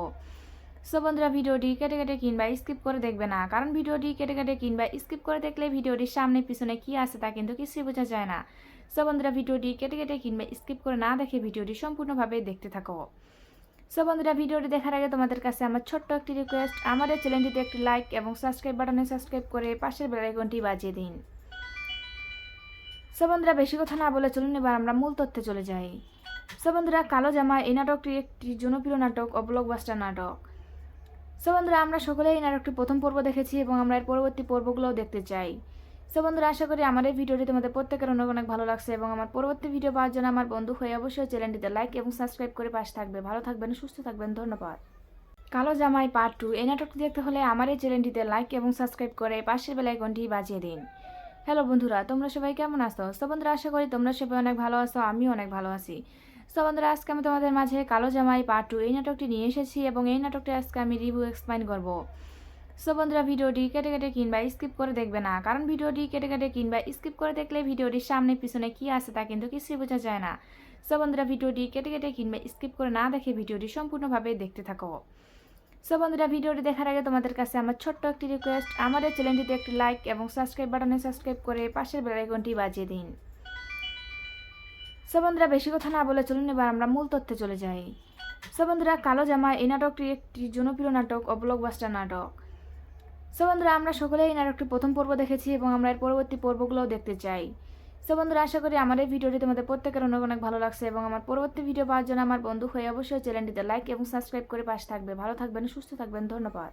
সো বন্ধুরা ভিডিওটি কেটে কেটে কিংবা স্কিপ করে দেখবে না, কারণ ভিডিওটি কেটে কেটে কিংবা স্কিপ করে দেখলে ভিডিওটির সামনে পিছনে কি আছে তা কিন্তু কিছুই বোঝা যায় না। সো বন্ধুরা ভিডিওটি কেটে কেটে কিংবা স্কিপ করে না দেখে ভিডিওটি সম্পূর্ণভাবে দেখতে থাকো। সো বন্ধুরা ভিডিওটি দেখার আগে তোমাদের কাছে আমার ছোট্ট একটি রিকোয়েস্ট, আমাদের চ্যানেলটিতে একটি লাইক এবং সাবস্ক্রাইব বাটনে সাবস্ক্রাইব করে পাশের বেল আইকনটি বাজিয়ে দিন। সো বন্ধুরা বেশি কথা না বলে চলুন এবার আমরা মূল তথ্যে চলে যাই। সো বন্ধুরা কালো জামা এই নাটকটি একটি জনপ্রিয় নাটক ও ব্লকবাস্টার নাটক। সো বন্ধুরা আমরা সকলেই এই নাটকটি প্রথম পর্ব দেখেছি এবং আমরা এর পরবর্তী পর্বগুলোও দেখতে চাই। সো বন্ধুরা আশা করি আমার এই ভিডিওটি তোমাদের প্রত্যেকের অনেক অনেক ভালো লাগছে এবং আমার পরবর্তী ভিডিও পাওয়ার জন্য আমার বন্ধু হয়ে অবশ্যই চ্যানেলটিতে লাইক এবং সাবস্ক্রাইব করে পাশে থাকবে। ভালো থাকবেন, সুস্থ থাকবেন, ধন্যবাদ। কালো জামাই পার্ট 2 এই নাটকটি দেখতে হলে আমার এই চ্যানেলটিতে লাইক এবং সাবস্ক্রাইব করে পাশের বেল আইকনটি বাজিয়ে দিন। হ্যালো বন্ধুরা, তোমরা সবাই কেমন আছো? সো বন্ধুরা আশা করি তোমরা সবাই অনেক ভালো আছো, আমিও অনেক ভালো আছি। সো বন্ধুরা আজকে আমি তোমাদের মাঝে কালো জামাই পার্ট 2 এই নাটকটি নিয়ে এসেছি এবং এই নাটকটি আজকে আমি রিভিউ এক্সপ্লেইন করব। সো বন্ধুরা ভিডিওটি কেটে কেটে কিংবা স্কিপ করে দেখবে না, কারণ ভিডিওটি কেটে কেটে কিংবা স্কিপ করে দেখলে ভিডিওটির সামনে পিছনে কি আছে তা কিন্তু কিছুই বোঝা যায় না। সো বন্ধুরা ভিডিওটি কেটে কেটে কিংবা স্কিপ করে না দেখে ভিডিওটি সম্পূর্ণভাবে দেখতে থাকো। সো বন্ধুরা ভিডিওটি দেখার আগে তোমাদের কাছে আমার ছোট্ট একটি রিকোয়েস্ট, আমাদের চ্যানেলটিতে একটি লাইক এবং সাবস্ক্রাইব বাটনে সাবস্ক্রাইব করে পাশের বেল আইকনটি বাজিয়ে দিন। সো বন্ধুরা বেশি কথা না বলে চলুন এবার আমরা মূল তথ্যে চলে যাই। সো বন্ধুরা কালো জামা এই নাটকটি একটি জনপ্রিয় নাটক ও ব্লকবাস্টার নাটক। সো বন্ধুরা আমরা সকলেই এই নাটকটি প্রথম পর্ব দেখেছি এবং আমরা এর পরবর্তী পর্বগুলোও দেখতে চাই। সো বন্ধুরা আশা করি আমার এই ভিডিওটি তোমাদের প্রত্যেকের অনেক অনেক ভালো লাগছে এবং আমার পরবর্তী ভিডিও পাওয়ার জন্য আমার বন্ধু হয়ে অবশ্যই চ্যানেলটিতে লাইক এবং সাবস্ক্রাইব করে পাশে থাকবে। ভালো থাকবেন, সুস্থ থাকবেন, ধন্যবাদ।